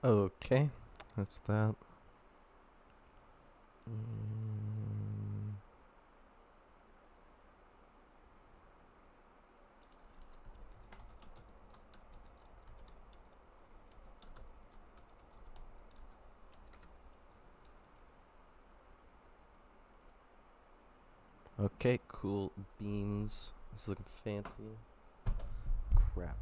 Okay, that's that. Mm, okay, cool beans. This is looking fancy. Crap.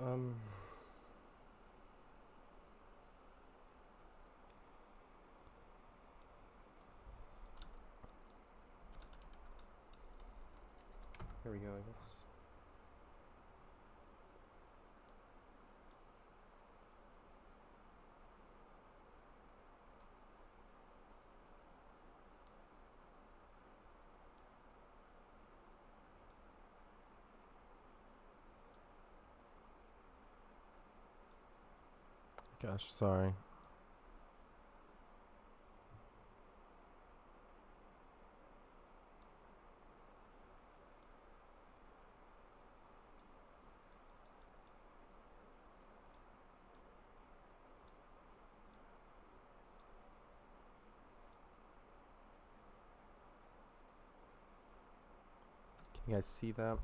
Um, Here we go, I guess. Gosh, sorry. Can you guys see that?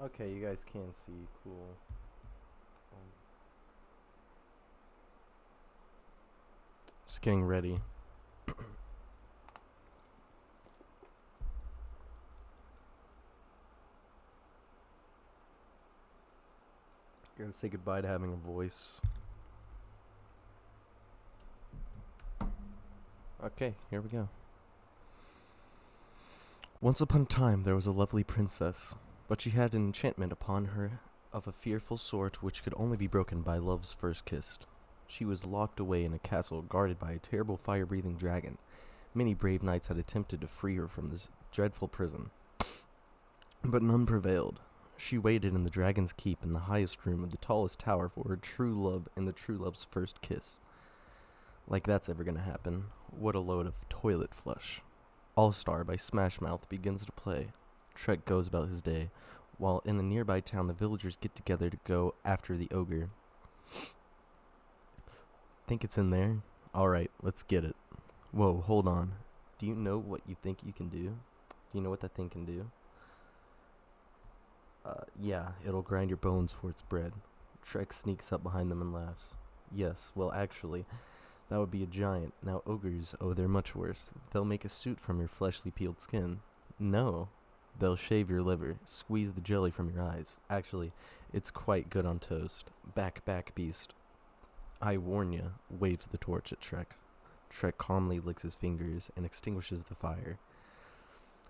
Okay, you guys can see. Cool. Um, just getting ready. Gotta say goodbye to having a voice. Okay, here we go. Once upon a time there was a lovely princess, but she had an enchantment upon her of a fearful sort which could only be broken by love's first kiss. She was locked away in a castle guarded by a terrible fire-breathing dragon. Many brave knights had attempted to free her from this dreadful prison, but none prevailed. She waited in the dragon's keep in the highest room of the tallest tower for her true love and the true love's first kiss. Like that's ever gonna happen. What a load of toilet flush. All Star by Smash Mouth begins to play. Shrek goes about his day, while in a nearby town the villagers get together to go after the ogre. Think it's in there? Alright, let's get it. Whoa, hold on. Do you know what you think you can do? Do you know what that thing can do? Yeah, it'll grind your bones for its bread. Shrek sneaks up behind them and laughs. Yes, well, actually, that would be a giant. Now, ogres, oh, they're much worse. They'll make a suit from your fleshly peeled skin. No, they'll shave your liver, squeeze the jelly from your eyes. Actually, it's quite good on toast. Back, beast. I warn ya, waves the torch at Shrek. Shrek calmly licks his fingers and extinguishes the fire.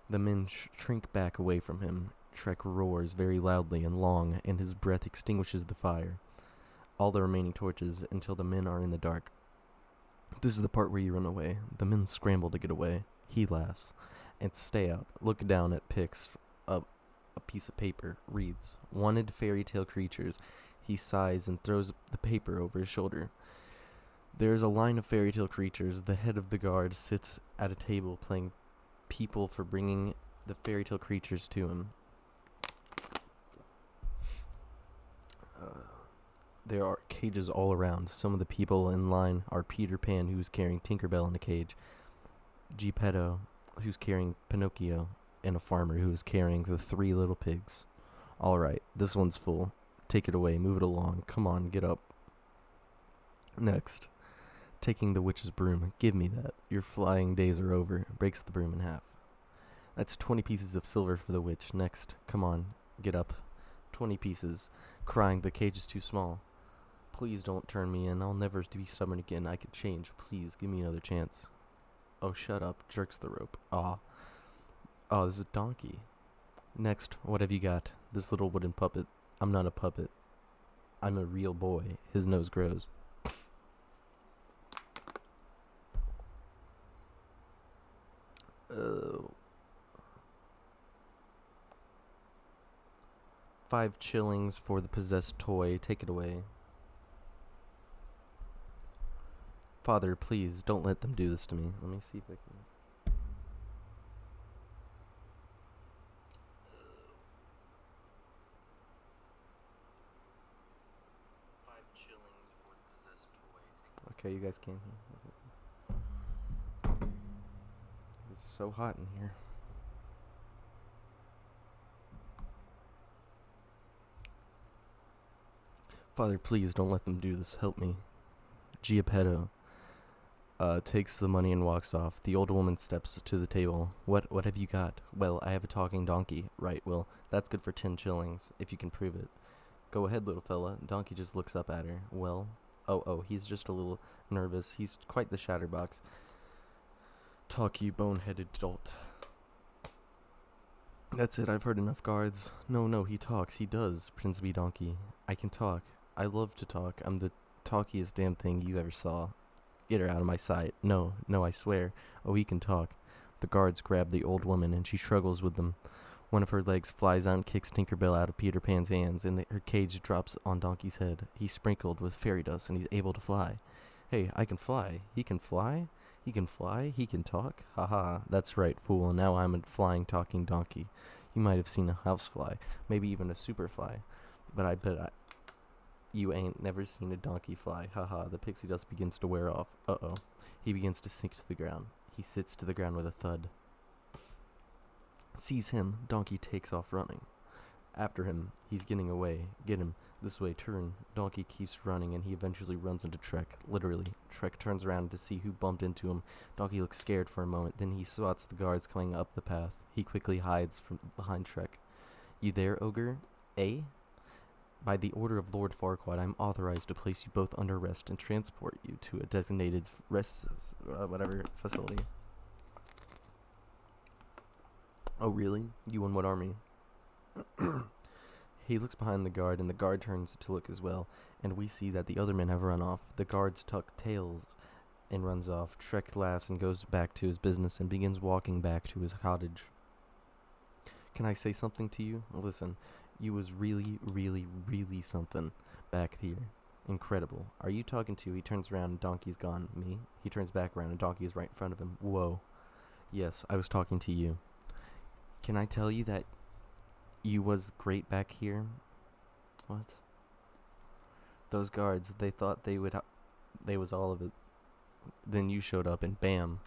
The men shrink back away from him. Shrek roars very loudly and long, and his breath extinguishes the fire. All the remaining torches until the men are in the dark. This is the part where you run away. The men scramble to get away. He laughs. And stay out. Look down at pics. A piece of paper reads, Wanted fairy tale creatures. He sighs and throws the paper over his shoulder. There is a line of fairy tale creatures. The head of the guard sits at a table playing people for bringing the fairy tale creatures to him. There are cages all around. Some of the people in line are Peter Pan, who's carrying Tinkerbell in a cage, Geppetto, who's carrying Pinocchio, and a farmer who's carrying the three little pigs. Alright, this one's full. Take it away, move it along. Come on, get up. Next, taking the witch's broom. Give me that. Your flying days are over. Breaks the broom in half. That's 20 pieces of silver for the witch. Next, come on, get up. 20 pieces. Crying, the cage is too small. Please don't turn me in. I'll never be stubborn again. I could change. Please, give me another chance. Oh, shut up. Jerks the rope. Aw. Oh, this is a donkey. Next, what have you got? This little wooden puppet. I'm not a puppet. I'm a real boy. His nose grows. Oh. 5 shillings for the possessed toy. Take it away. Father, please, don't let them do this to me. Let me see if I can... 5 shillings for the possessed toy. Okay, you guys can't hear. It's so hot in here. Father, please don't let them do this. Help me. Giappetto takes the money and walks off. The old woman steps to the table. What have you got? Well, I have a talking donkey. Right, well, that's good for 10 shillings, if you can prove it. Go ahead, little fella. Donkey just looks up at her. Well, oh, he's just a little nervous. He's quite the chatterbox. Talk, you boneheaded dolt. That's it, I've heard enough, guards. No, he talks. He does, Princeby Donkey. I can talk. I love to talk. I'm the talkiest damn thing you ever saw. Get her out of my sight. No, I swear. Oh, he can talk. The guards grab the old woman, and she struggles with them. One of her legs flies out and kicks Tinkerbell out of Peter Pan's hands, and her cage drops on Donkey's head. He's sprinkled with fairy dust, and he's able to fly. Hey, I can fly. He can fly? He can fly? He can talk? Haha, that's right, fool. Now I'm a flying, talking donkey. You might have seen a housefly, maybe even a superfly, but I bet you ain't never seen a donkey fly. Haha, the pixie dust begins to wear off. Uh-oh. He begins to sink to the ground. He sits to the ground with a thud. Sees him, Donkey takes off running. After him, he's getting away. Get him. This way, turn. Donkey keeps running, and he eventually runs into Shrek. Literally. Shrek turns around to see who bumped into him. Donkey looks scared for a moment, then he spots the guards coming up the path. He quickly hides from behind Shrek. You there, ogre? Eh? By the order of Lord Farquaad, I'm authorized to place you both under arrest and transport you to a designated facility. Oh, really? You and what army? He looks behind the guard, and the guard turns to look as well, and we see that the other men have run off. The guards tuck tails and runs off. Shrek laughs and goes back to his business and begins walking back to his cottage. Can I say something to you? Listen, you was really, really, really something back here. Incredible. Are you talking to? He turns around and Donkey's gone. Me? He turns back around and Donkey is right in front of him. Whoa. Yes, I was talking to you. Can I tell you that you was great back here? What? Those guards, they thought they was all of it. Then you showed up and bam.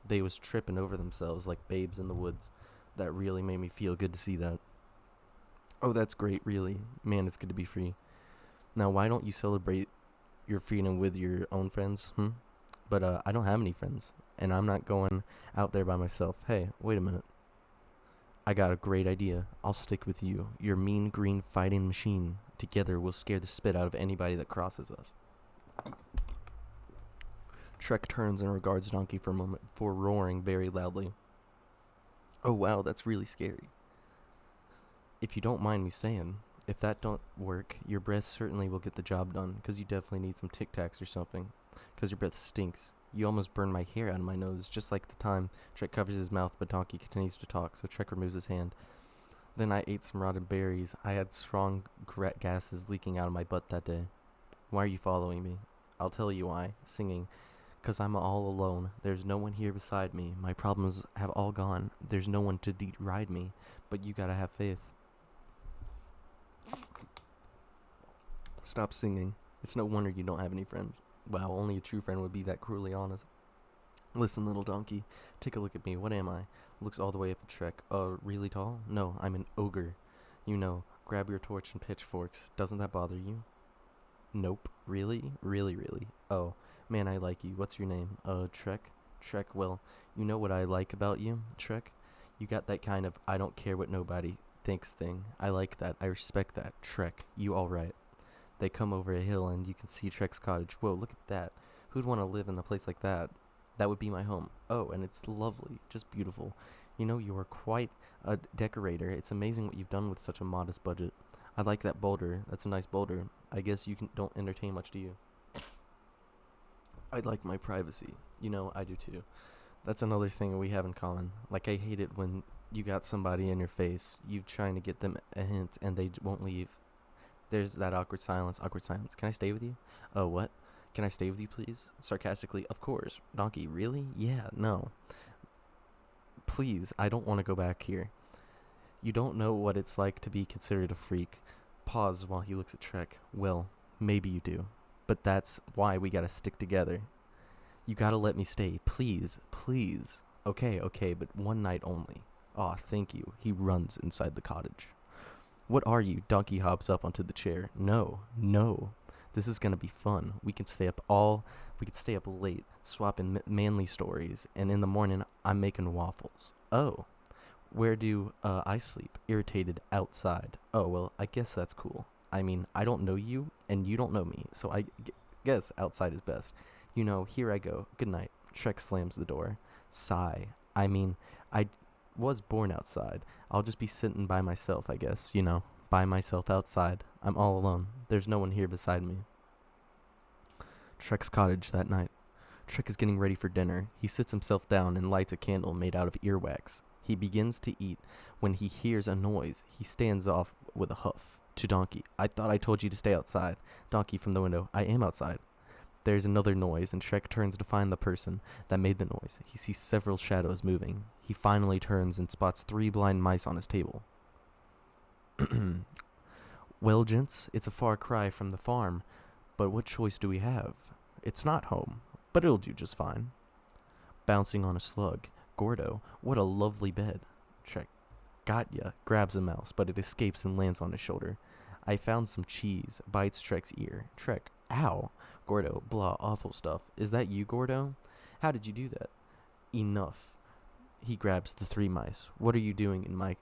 They was tripping over themselves like babes in the woods. That really made me feel good to see that. Oh, that's great, really. Man, it's good to be free. Now, why don't you celebrate your freedom with your own friends, But, I don't have any friends, and I'm not going out there by myself. Hey, wait a minute. I got a great idea. I'll stick with you. Your mean green fighting machine. Together, we'll scare the spit out of anybody that crosses us. Shrek turns and regards Donkey for a moment before roaring very loudly. Oh, wow, that's really scary. If you don't mind me saying, if that don't work, your breath certainly will get the job done, because you definitely need some Tic Tacs or something, because your breath stinks. You almost burned my hair out of my nose, just like the time Shrek covers his mouth, but Donkey continues to talk, so Shrek removes his hand. Then I ate some rotten berries. I had strong gases leaking out of my butt that day. Why are you following me? I'll tell you why. Singing. 'Cause I'm all alone. There's no one here beside me. My problems have all gone. There's no one to ride me, but you gotta have faith. Stop singing. It's no wonder you don't have any friends. Wow, only a true friend would be that cruelly honest. Listen, little donkey, take a look at me. What am I? Looks all the way up at Shrek. Really tall? No, I'm an ogre. You know, grab your torch and pitchforks. Doesn't that bother you? Nope. Really? Really, really? Oh, man, I like you. What's your name? Trek? Trek, well, you know what I like about you, Trek? You got that kind of I don't care what nobody thinks thing. I like that. I respect that. Trek, you alright. They come over a hill and you can see Trek's cottage. Whoa, look at that. Who'd want to live in a place like that? That would be my home. Oh, and it's lovely. Just beautiful. You know, you are quite a decorator. It's amazing what you've done with such a modest budget. I like that boulder. That's a nice boulder. I guess don't entertain much, do you? I like my privacy. You know, I do too. That's another thing we have in common. Like, I hate it when you got somebody in your face, you trying to get them a hint, and they won't leave. There's that awkward silence. Awkward silence. Can I stay with you? Oh, what? Can I stay with you, please? Sarcastically, of course. Donkey, really? Yeah, no. Please, I don't want to go back here. You don't know what it's like to be considered a freak. Pause while he looks at Trek. Well, maybe you do. But that's why we gotta stick together. You gotta let me stay. Please, please. Okay, but one night only. Aw, thank you. He runs inside the cottage. What are you? Donkey hops up onto the chair. No. This is gonna be fun. We can stay up late, swapping manly stories, and in the morning, I'm making waffles. Oh. Where do I sleep? Irritated outside. Oh, well, I guess that's cool. I mean, I don't know you, and you don't know me, so I guess outside is best. You know, here I go. Good night. Trek slams the door. Sigh. I mean, I was born outside. I'll just be sitting by myself, I guess, you know. By myself outside. I'm all alone. There's no one here beside me. Trek's cottage that night. Trek is getting ready for dinner. He sits himself down and lights a candle made out of earwax. He begins to eat when he hears a noise. He stands off with a huff. To Donkey. I thought I told you to stay outside. Donkey from the window. I am outside. There's another noise, and Shrek turns to find the person that made the noise. He sees several shadows moving. He finally turns and spots 3 blind mice on his table. Well, gents, it's a far cry from the farm, but what choice do we have? It's not home, but it'll do just fine. Bouncing on a slug. Gordo, what a lovely bed. Shrek. Got ya. Grabs a mouse, but it escapes and lands on his shoulder. I found some cheese. Bites Trek's ear. Trek. Ow. Gordo. Blah. Awful stuff. Is that you, Gordo? How did you do that? Enough. He grabs the 3 mice. What are you doing in my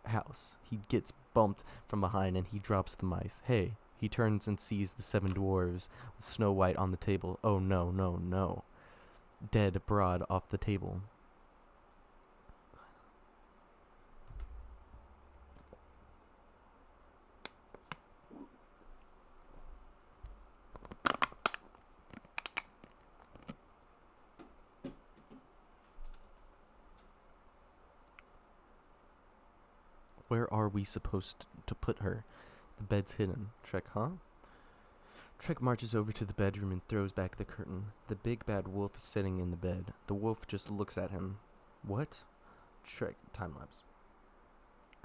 house? He gets bumped from behind and he drops the mice. Hey. He turns and sees the 7 dwarves with Snow White on the table. Oh, no. Dead broad off the table. Where are we supposed to put her? The bed's hidden. Trek, huh? Trek marches over to the bedroom and throws back the curtain. The big bad wolf is sitting in the bed. The wolf just looks at him. What? Trek, time-lapse.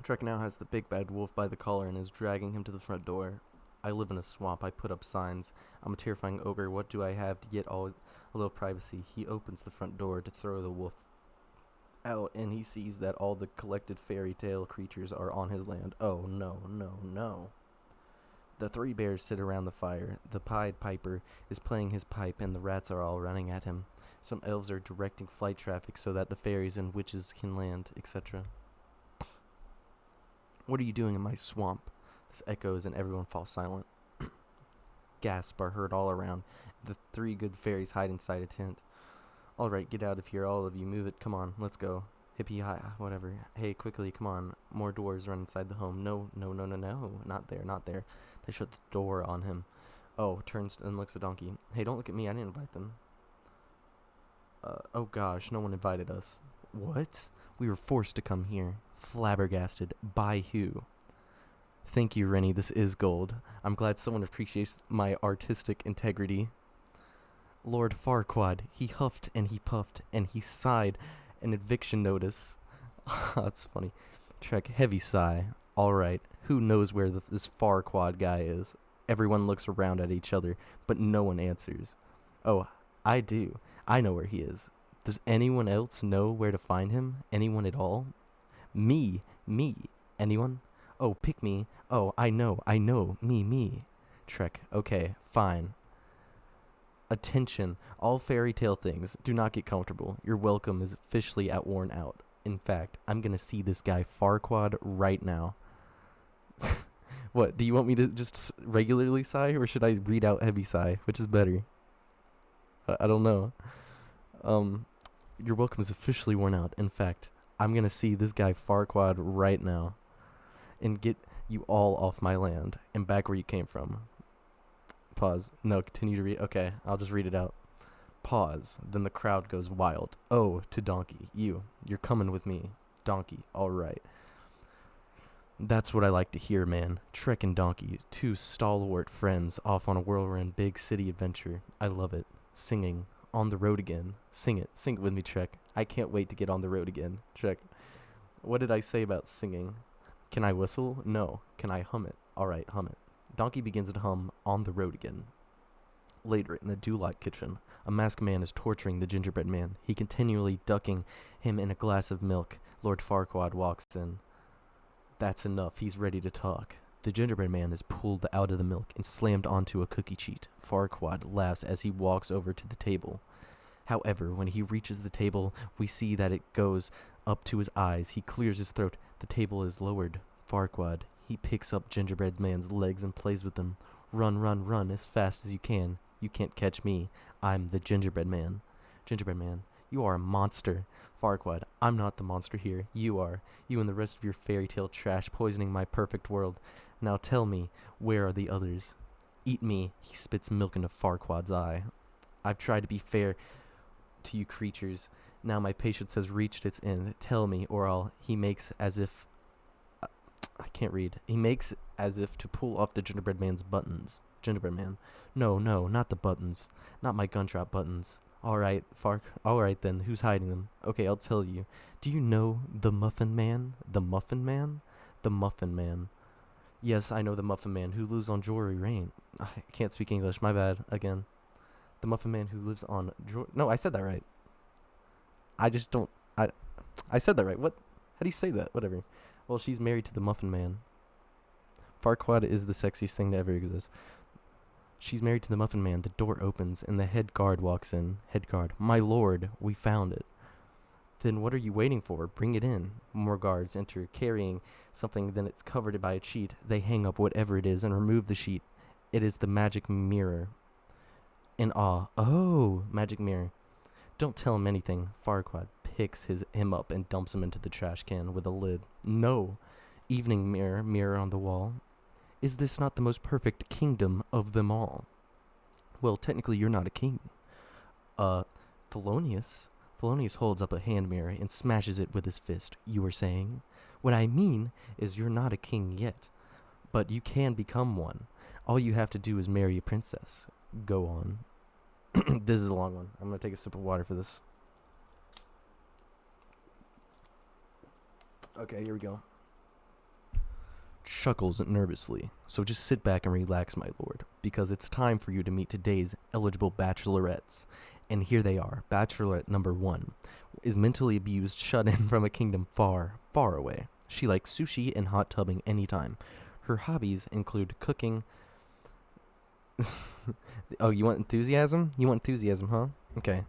Trek now has the big bad wolf by the collar and is dragging him to the front door. I live in a swamp. I put up signs. I'm a terrifying ogre. What do I have to get a little privacy? He opens the front door to throw the wolf out, and he sees that all the collected fairy tale creatures are on his land. Oh, no. The 3 bears sit around the fire. The Pied Piper is playing his pipe, and the rats are all running at him. Some elves are directing flight traffic so that the fairies and witches can land, etc. What are you doing in my swamp? This echoes, and everyone falls silent. Gasps are heard all around. The 3 good fairies hide inside a tent. All right, get out of here, all of you. Move it. Come on, let's go. Hippie, hi, whatever. Hey, quickly, come on. More dwarves run inside the home. No. Not there. They shut the door on him. Oh, turns and looks at Donkey. Hey, don't look at me. I didn't invite them. Oh gosh, no one invited us. What? We were forced to come here. Flabbergasted. By who? Thank you, Rennie. This is gold. I'm glad someone appreciates my artistic integrity. Lord Farquaad, he huffed and he puffed and he sighed an eviction notice. That's funny. Trek, heavy sigh. Alright, who knows where this Farquaad guy is? Everyone looks around at each other, but no one answers. Oh, I do. I know where he is. Does anyone else know where to find him? Anyone at all? Me. Anyone? Oh, pick me. Oh, I know. Me. Shrek, okay, fine. Attention, all fairy tale things. Do not get comfortable. Your welcome is officially at worn out. In fact, I'm gonna see this guy Farquaad right now. What, do you want me to just regularly sigh, or should I read out heavy sigh? Which is better? I don't know. Um, your welcome is officially worn out. In fact, I'm gonna see this guy Farquaad right now and get you all off my land and back where you came from. Pause. No, continue to read. Okay, I'll just read it out. Pause. Then the crowd goes wild. Oh, to Donkey. You're coming with me. Donkey. All right. That's what I like to hear, man. Shrek and Donkey, two stalwart friends off on a whirlwind big city adventure. I love it. Singing. On the road again. Sing it. Sing it with me, Shrek. I can't wait to get on the road again. Shrek. What did I say about singing? Can I whistle? No. Can I hum it? All right, hum it. Donkey begins to hum On the Road Again. Later, in the Dewlight kitchen, a masked man is torturing the gingerbread man. He continually ducking him in a glass of milk. Lord Farquaad walks in. That's enough. He's ready to talk. The gingerbread man is pulled out of the milk and slammed onto a cookie sheet. Farquaad laughs as he walks over to the table. However, when he reaches the table, we see that it goes up to his eyes. He clears his throat. The table is lowered. Farquaad. He picks up gingerbread man's legs and plays with them. Run as fast as you can. You can't catch me. I'm the gingerbread man. Gingerbread man, you are a monster. Farquaad, I'm not the monster here. You are. You and the rest of your fairy tale trash poisoning my perfect world. Now tell me, where are the others? Eat me. He spits milk into Farquaad's eye. I've tried to be fair to you creatures. Now my patience has reached its end. Tell me, or I'll... He makes as if... I can't read. He makes as if to pull off the gingerbread man's buttons. Gingerbread man. No, not the buttons. Not my gumdrop buttons. Alright, Alright then, who's hiding them? Okay, I'll tell you. Do you know the Muffin Man? The Muffin Man? The Muffin Man. Yes, I know the Muffin Man who lives on Drury Lane. I can't speak English, my bad, again. The Muffin Man who lives on... No, I said that right. I just don't... I said that right. What? How do you say that? Whatever. Well, she's married to the Muffin Man. Farquaad is the sexiest thing to ever exist. She's married to the Muffin Man. The door opens, and the head guard walks in. Head guard. My lord, we found it. Then what are you waiting for? Bring it in. More guards enter, carrying something, then it's covered by a sheet. They hang up whatever it is and remove the sheet. It is the magic mirror. In awe. Oh, magic mirror. Don't tell him anything. Farquaad picks him up and dumps him into the trash can with a lid. No. Evening mirror, mirror on the wall. Is this not the most perfect kingdom of them all? Well, technically you're not a king. Thelonious? Thelonious holds up a hand mirror and smashes it with his fist. You were saying? What I mean is you're not a king yet. But you can become one. All you have to do is marry a princess. Go on. This is a long one. I'm going to take a sip of water for this. Okay, here we go. Chuckles nervously. So just sit back and relax, my lord, because it's time for you to meet today's eligible bachelorettes. And here they are. Bachelorette number 1 is mentally abused, shut in from a kingdom far, far away. She likes sushi and hot tubbing anytime. Her hobbies include cooking. Oh, you want enthusiasm? You want enthusiasm, huh? Okay.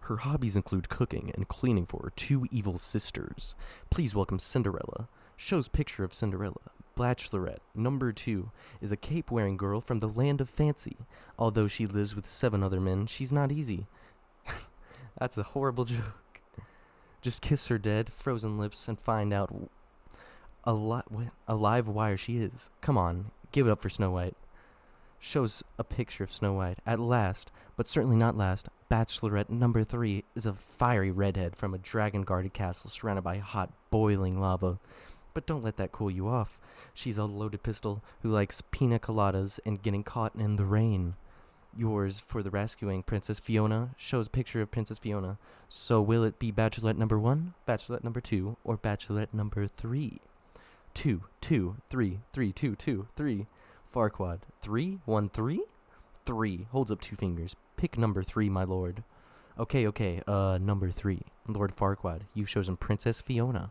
Her hobbies include cooking and cleaning for her 2 evil sisters. Please welcome Cinderella. Shows picture of Cinderella. Bachelorette number 2 is a cape-wearing girl from the land of fancy. Although she lives with 7 other men, she's not easy. That's a horrible joke. Just kiss her dead, frozen lips and find out a live wire she is. Come on, give it up for Snow White. Shows a picture of Snow White. At last, but certainly not last, Bachelorette number 3 is a fiery redhead from a dragon-guarded castle surrounded by hot, boiling lava. But don't let that cool you off. She's a loaded pistol who likes pina coladas and getting caught in the rain. Yours for the rescuing, Princess Fiona. Shows picture of Princess Fiona. So will it be Bachelorette number 1, Bachelorette number 2, or Bachelorette number 3? 2, 2, 3, 3, 2, 2, 3. Farquaad. 3? 1, 3? 3. Holds up 2 fingers. Pick number 3, my lord. Okay. Number 3. Lord Farquaad, you've chosen Princess Fiona.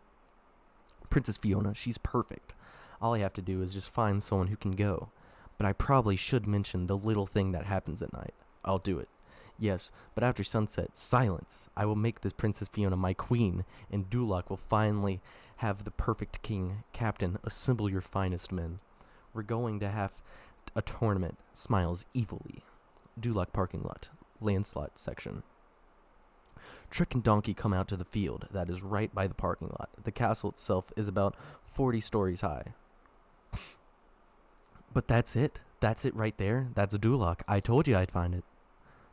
Princess Fiona, she's perfect. All I have to do is just find someone who can go. But I probably should mention the little thing that happens at night. I'll do it. Yes, but after sunset, silence. I will make this Princess Fiona my queen, and Duloc will finally have the perfect king. Captain, assemble your finest men. We're going to have a tournament. Smiles evilly. Duloc parking lot. Landslot section. Shrek and Donkey come out to the field that is right by the parking lot. The castle itself is about 40 stories high. But that's it? That's it right there? That's Duloc. I told you I'd find it.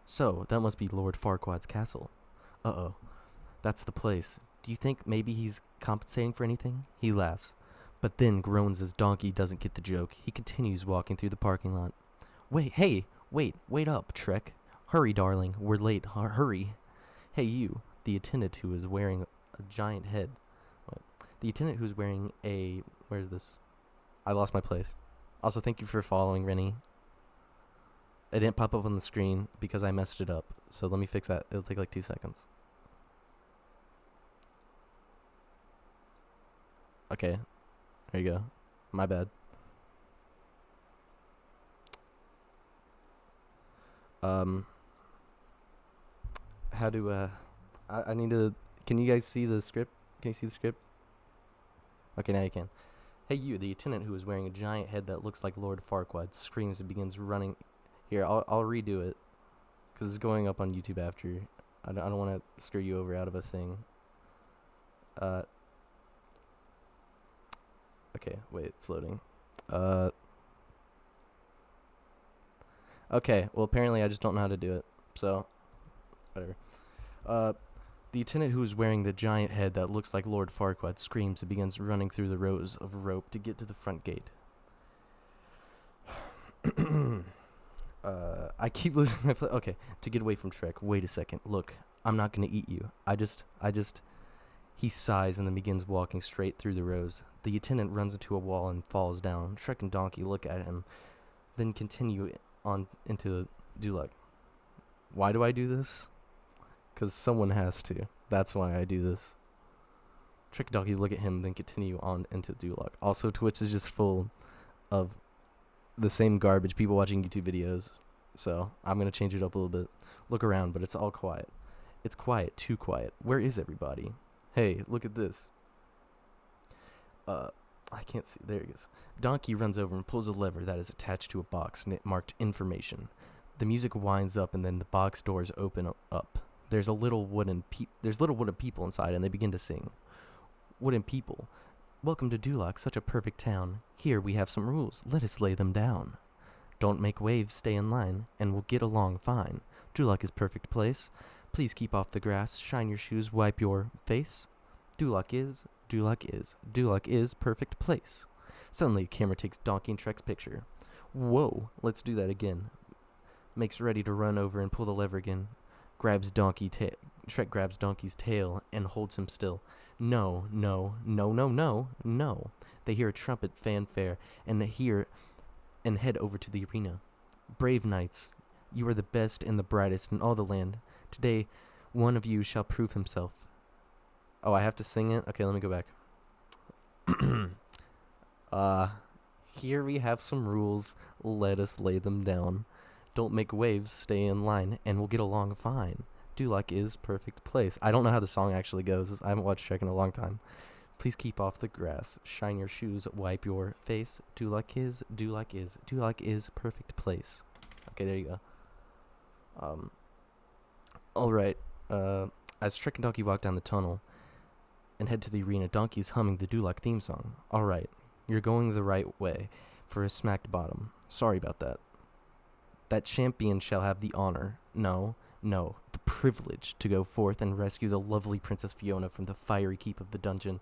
So, that must be Lord Farquaad's castle. Uh-oh. That's the place. Do you think maybe he's compensating for anything? He laughs, but then groans as Donkey doesn't get the joke. He continues walking through the parking lot. Wait up, Shrek. Hurry, darling. We're late. Hurry. Hey, you. The attendant who is wearing a giant head. The attendant who's wearing a... Where's this? I lost my place. Also, thank you for following, Rennie. It didn't pop up on the screen because I messed it up. So let me fix that. It'll take like 2 seconds. Okay. There you go. My bad. How do, I need to... Can you guys see the script? Can you see the script? Okay, now you can. Hey, you, the attendant who is wearing a giant head that looks like Lord Farquaad, screams and begins running... Here, I'll redo it, because it's going up on YouTube after. I don't want to screw you over out of a thing. Okay, wait, it's loading. Okay, well, apparently I just don't know how to do it, so, whatever. The attendant who is wearing the giant head that looks like Lord Farquaad screams and begins running through the rows of rope to get to the front gate. I keep losing my okay, to get away from Shrek. Wait a second. Look, I'm not gonna eat you. He sighs and then begins walking straight through the rows. The attendant runs into a wall and falls down. Shrek and Donkey look at him, then continue on into Duloc. Why do I do this? Because someone has to. That's why I do this. Shrek and Donkey look at him, then continue on into Duloc. Also, Twitch is just full of the same garbage, people watching YouTube videos, so I'm gonna change it up a little bit. Look around, but it's all quiet. It's quiet, too quiet. Where is everybody? Hey, look at this. I can't see. There he is. Donkey runs over and pulls a lever that is attached to a box marked information. The music winds up, and then the box doors open up. There's little wooden people inside, and they begin to sing. Wooden people. Welcome to Duloc, such a perfect town. Here we have some rules. Let us lay them down. Don't make waves, stay in line, and we'll get along fine. Duloc is perfect place. Please keep off the grass, shine your shoes, wipe your face. Duloc is perfect place. Suddenly, a camera takes Donkey and Shrek's picture. Whoa, let's do that again. Makes ready to run over and pull the lever again. Shrek grabs Donkey's tail and holds him still. No. They hear a trumpet fanfare and head over to the arena. Brave knights, you are the best and the brightest in all the land. Today, one of you shall prove himself. Oh, I have to sing it? Okay, let me go back. Here we have some rules. Let us lay them down. Don't make waves, stay in line, and we'll get along fine. Duloc is perfect place. I don't know how the song actually goes. I haven't watched Shrek in a long time. Please keep off the grass. Shine your shoes. Wipe your face. Duloc is perfect place. Okay, there you go. Alright. As Shrek and Donkey walk down the tunnel and head to the arena, Donkey is humming the Duloc theme song. Alright. You're going the right way for a smacked bottom. Sorry about that. That champion shall have the honor. No, the privilege to go forth and rescue the lovely Princess Fiona from the fiery keep of the dungeon.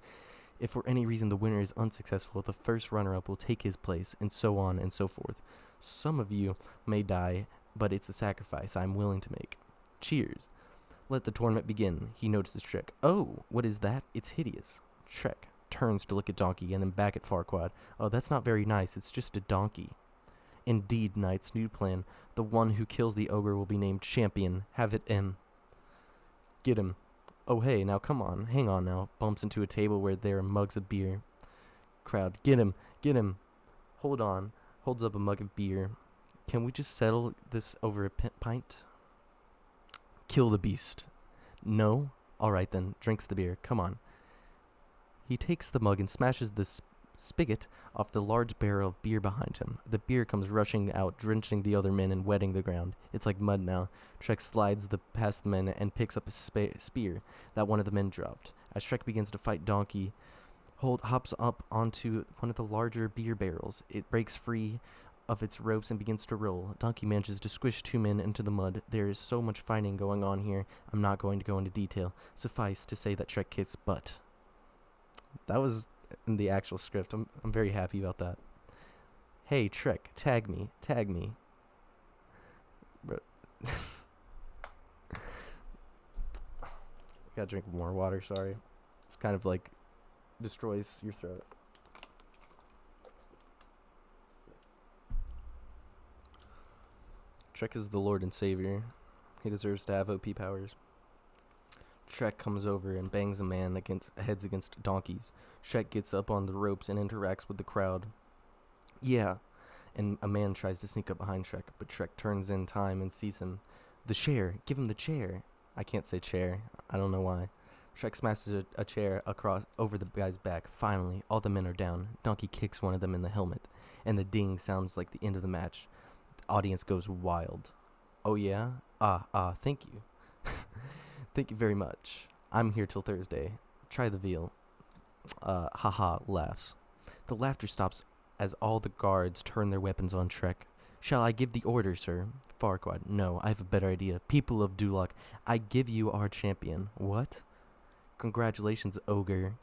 If for any reason the winner is unsuccessful, the first runner-up will take his place, and so on and so forth. Some of you may die, but it's a sacrifice I'm willing to make. Cheers. Let the tournament begin. He notices Shrek. Oh, what is that? It's hideous. Shrek turns to look at Donkey and then back at Farquaad. Oh, that's not very nice. It's just a donkey. Indeed, knights, new plan. The one who kills the ogre will be named champion. Have it in. Get him. Oh, hey, now come on. Hang on now. Bumps into a table where there are mugs of beer. Crowd. Get him. Get him. Hold on. Holds up a mug of beer. Can we just settle this over a pint? Kill the beast. No? Alright then. Drinks the beer. Come on. He takes the mug and smashes the spigot off the large barrel of beer behind him. The beer comes rushing out, drenching the other men and wetting the ground. It's like mud now. Shrek slides past the men and picks up a spear that one of the men dropped. As Shrek begins to fight, Donkey hops up onto one of the larger beer barrels. It breaks free of its ropes and begins to roll. Donkey manages to squish two men into the mud. There is so much fighting going on here, I'm not going to go into detail. Suffice to say that Shrek kicks butt. That was in the actual script. I'm very happy about that. Hey, Shrek, tag me. Bro. Gotta drink more water, sorry. It's kind of like destroys your throat. Shrek is the Lord and Savior. He deserves to have OP powers. Shrek comes over and bangs a man heads against donkeys. Shrek gets up on the ropes and interacts with the crowd. Yeah, and a man tries to sneak up behind Shrek, but Shrek turns in time and sees him. The chair! Give him the chair! I can't say chair. I don't know why. Shrek smashes a chair over the guy's back. Finally, all the men are down. Donkey kicks one of them in the helmet, and the ding sounds like the end of the match. The audience goes wild. Oh yeah? Thank you. Thank you very much. I'm here till Thursday. Try the veal. Haha, laughs. The laughter stops as all the guards turn their weapons on Shrek. Shall I give the order, sir? Farquaad, no, I have a better idea. People of Duloc, I give you our champion. What? Congratulations, ogre.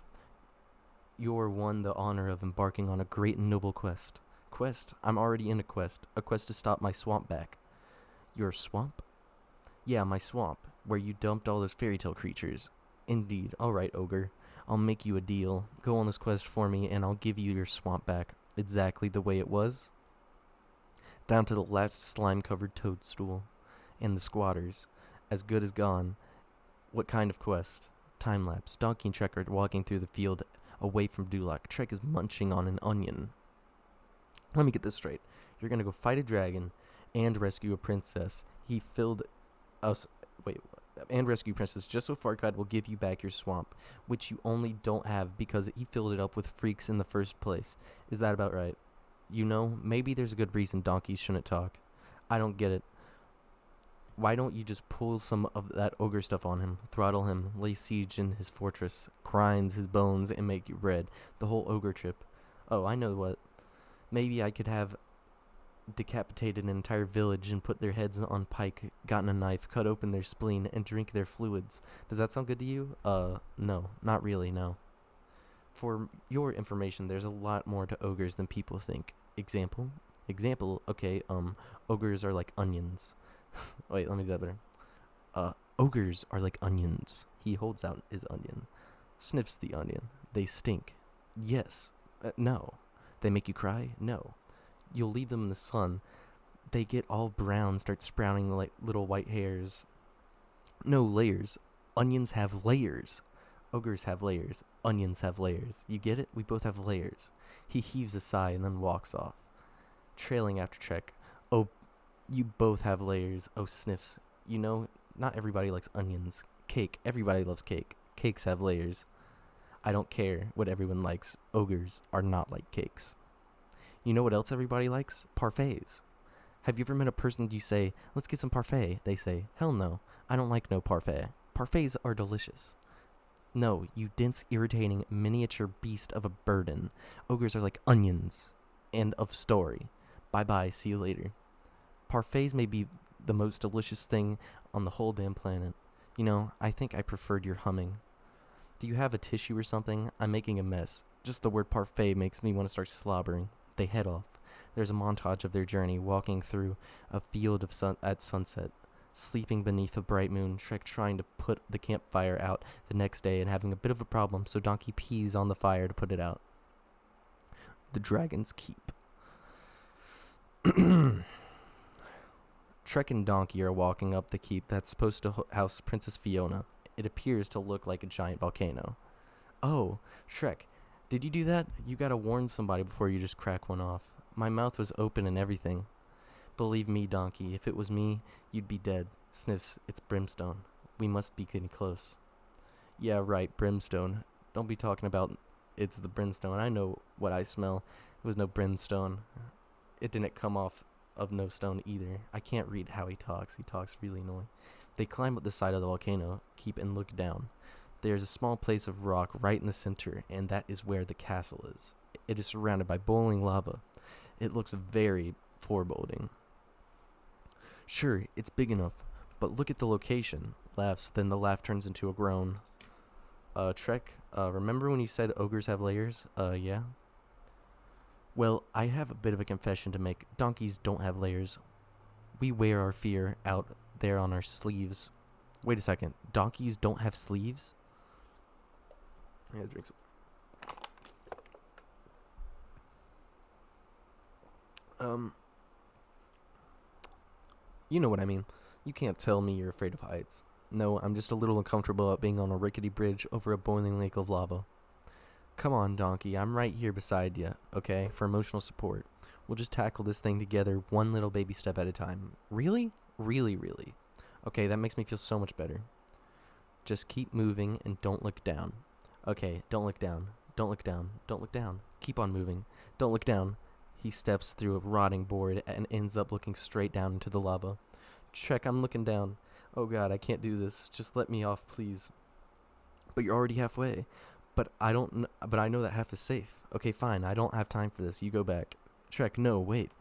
You're won the honor of embarking on a great and noble quest. Quest? I'm already in a quest. A quest to stop my swamp back. Your swamp? Yeah, my swamp, where you dumped all those fairy tale creatures. Indeed. Alright, ogre. I'll make you a deal. Go on this quest for me, and I'll give you your swamp back. Exactly the way it was. Down to the last slime-covered toadstool. And the squatters. As good as gone. What kind of quest? Time-lapse. Donkey and Shrek are walking through the field away from Duloc. Shrek is munching on an onion. Let me get this straight. You're gonna go fight a dragon and rescue a princess. He filled us... Wait... And rescue princess just so Farquaad will give you back your swamp, which you only don't have because he filled it up with freaks in the first place. Is that about right? You know, maybe there's a good reason donkeys shouldn't talk. I don't get it. Why don't you just pull some of that ogre stuff on him, throttle him, lay siege in his fortress, grinds his bones, and make you red? The whole ogre trip. Oh, I know what. Maybe I could have decapitated an entire village and put their heads on pike, gotten a knife, cut open their spleen, and drink their fluids. Does that sound good to you? No. Not really, no. For your information, there's a lot more to ogres than people think. Example, okay, ogres are like onions. Wait, let me do that better. Ogres are like onions. He holds out his onion. Sniffs the onion. They stink. Yes. No. They make you cry? No. You'll leave them in the sun. They get all brown, start sprouting like little white hairs. No, layers. Onions have layers. Ogres have layers. Onions have layers. You get it? We both have layers. He heaves a sigh and then walks off. Trailing after Shrek. Oh, you both have layers. Oh, sniffs. You know, not everybody likes onions. Cake. Everybody loves cake. Cakes have layers. I don't care what everyone likes. Ogres are not like cakes. You know what else everybody likes? Parfaits. Have you ever met a person you say, let's get some parfait? They say, hell no, I don't like no parfait. Parfaits are delicious. No, you dense, irritating, miniature beast of a burden. Ogres are like onions. End of story. Bye-bye, see you later. Parfaits may be the most delicious thing on the whole damn planet. You know, I think I preferred your humming. Do you have a tissue or something? I'm making a mess. Just the word parfait makes me want to start slobbering. They head off. There's a montage of their journey, walking through a field of at sunset, sleeping beneath a bright moon, Shrek trying to put the campfire out the next day and having a bit of a problem, so Donkey pees on the fire to put it out. The Dragon's Keep. Shrek and Donkey are walking up the keep that's supposed to house Princess Fiona. It appears to look like a giant volcano. Oh, Shrek, did you do that? You gotta warn somebody before you just crack one off. My mouth was open and everything. Believe me, donkey, if it was me, you'd be dead. Sniffs, it's brimstone. We must be getting close. Yeah, right, brimstone. Don't be talking about it's the brimstone. I know what I smell. It was no brimstone. It didn't come off of no stone either. I can't read how he talks. He talks really annoying. They climb up the side of the volcano, keep and look down. There's a small place of rock right in the center, and that is where the castle is. It is surrounded by boiling lava. It looks very foreboding. Sure, it's big enough, but look at the location. Laughs, then the laugh turns into a groan. Trek, remember when you said ogres have layers? Yeah. Well, I have a bit of a confession to make. Donkeys don't have layers. We wear our fear out there on our sleeves. Wait a second. Donkeys don't have sleeves? Yeah, drink some. You know what I mean. You can't tell me you're afraid of heights. No, I'm just a little uncomfortable about being on a rickety bridge over a boiling lake of lava. Come on, donkey, I'm right here beside you, okay, for emotional support. We'll just tackle this thing together, one little baby step at a time. Really? Really, really. Okay, that makes me feel so much better. Just keep moving and don't look down. Okay, don't look down. Don't look down. Don't look down. Keep on moving. Don't look down. He steps through a rotting board and ends up looking straight down into the lava. Check, I'm looking down. Oh god, I can't do this. Just let me off, please. But you're already halfway. But I know that half is safe. Okay, fine. I don't have time for this. You go back. Shrek, no, wait.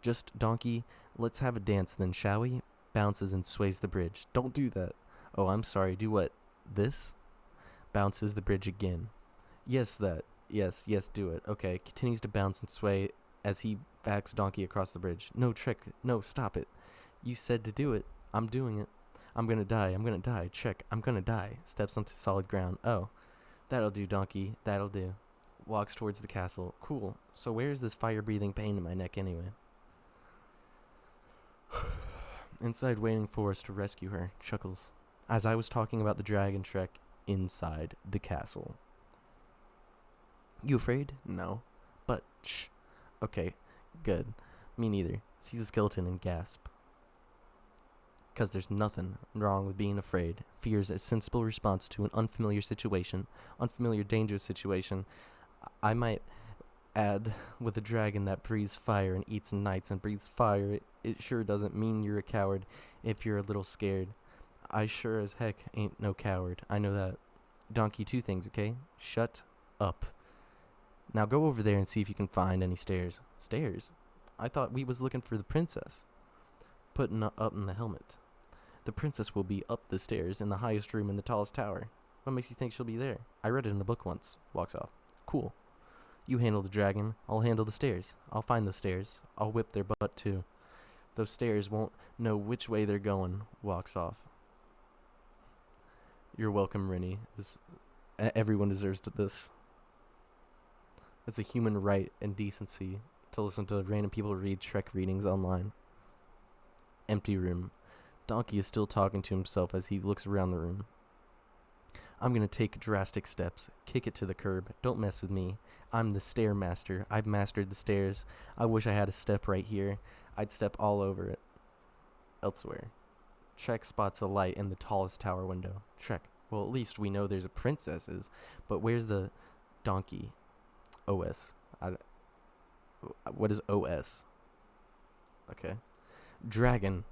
Just, donkey, let's have a dance then, shall we? Bounces and sways the bridge. Don't do that. Oh, I'm sorry. Do what? This? Bounces the bridge again. Yes, that. Yes, do it. Okay, continues to bounce and sway as he backs donkey across the bridge. No, Trek, no, stop it. You said to do it. I'm doing it. I'm gonna die. Trek, I'm gonna die. Steps onto solid ground. Oh. That'll do, donkey. That'll do. Walks towards the castle. Cool. So where's this fire-breathing pain in my neck anyway? Inside waiting for us to rescue her. Chuckles. As I was talking about the dragon, Shrek, inside the castle. You afraid? No. But, shh. Okay, good. Me neither. Sees a skeleton and gasp. Because there's nothing wrong with being afraid. Fear is a sensible response to an unfamiliar situation, unfamiliar, dangerous situation. I might add, with a dragon that breathes fire and eats nights and breathes fire, it sure doesn't mean you're a coward if you're a little scared. I sure as heck ain't no coward. I know that. Donkey, two things, okay? Shut up. Now go over there and see if you can find any stairs. Stairs? I thought we was looking for the princess. Putting up in the helmet. The princess will be up the stairs in the highest room in the tallest tower. What makes you think she'll be there? I read it in a book once. Walks off. Cool. You handle the dragon. I'll handle the stairs. I'll find those stairs. I'll whip their butt too. Those stairs won't know which way they're going. Walks off. You're welcome, Rennie. Everyone deserves this. It's a human right and decency to listen to random people read Shrek readings online. Empty room. Donkey is still talking to himself as he looks around the room. I'm gonna take drastic steps. Kick it to the curb. Don't mess with me. I'm the stair master. I've mastered the stairs. I wish I had a step right here. I'd step all over it. Elsewhere. Trek spots a light in the tallest tower window. Trek. Well, at least we know there's a princess's. But where's the donkey? OS. What is OS? Okay. Dragon.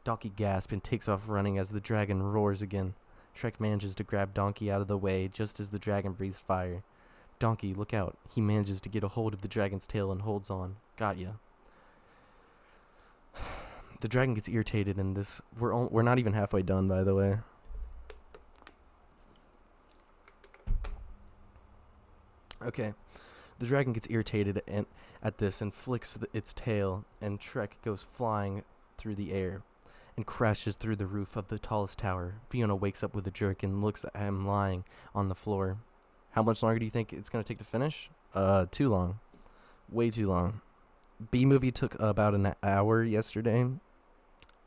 Donkey gasps and takes off running as the dragon roars again. Shrek manages to grab Donkey out of the way just as the dragon breathes fire. Donkey, look out. He manages to get a hold of the dragon's tail and holds on. Got ya. The dragon gets irritated in this. We're not even halfway done, by the way. Okay. The dragon gets irritated at this and flicks its tail, and Shrek goes flying through the air and crashes through the roof of the tallest tower. Fiona wakes up with a jerk and looks at him lying on the floor. How much longer do you think it's going to take to finish? Too long. Way too long. B-movie took about an hour yesterday.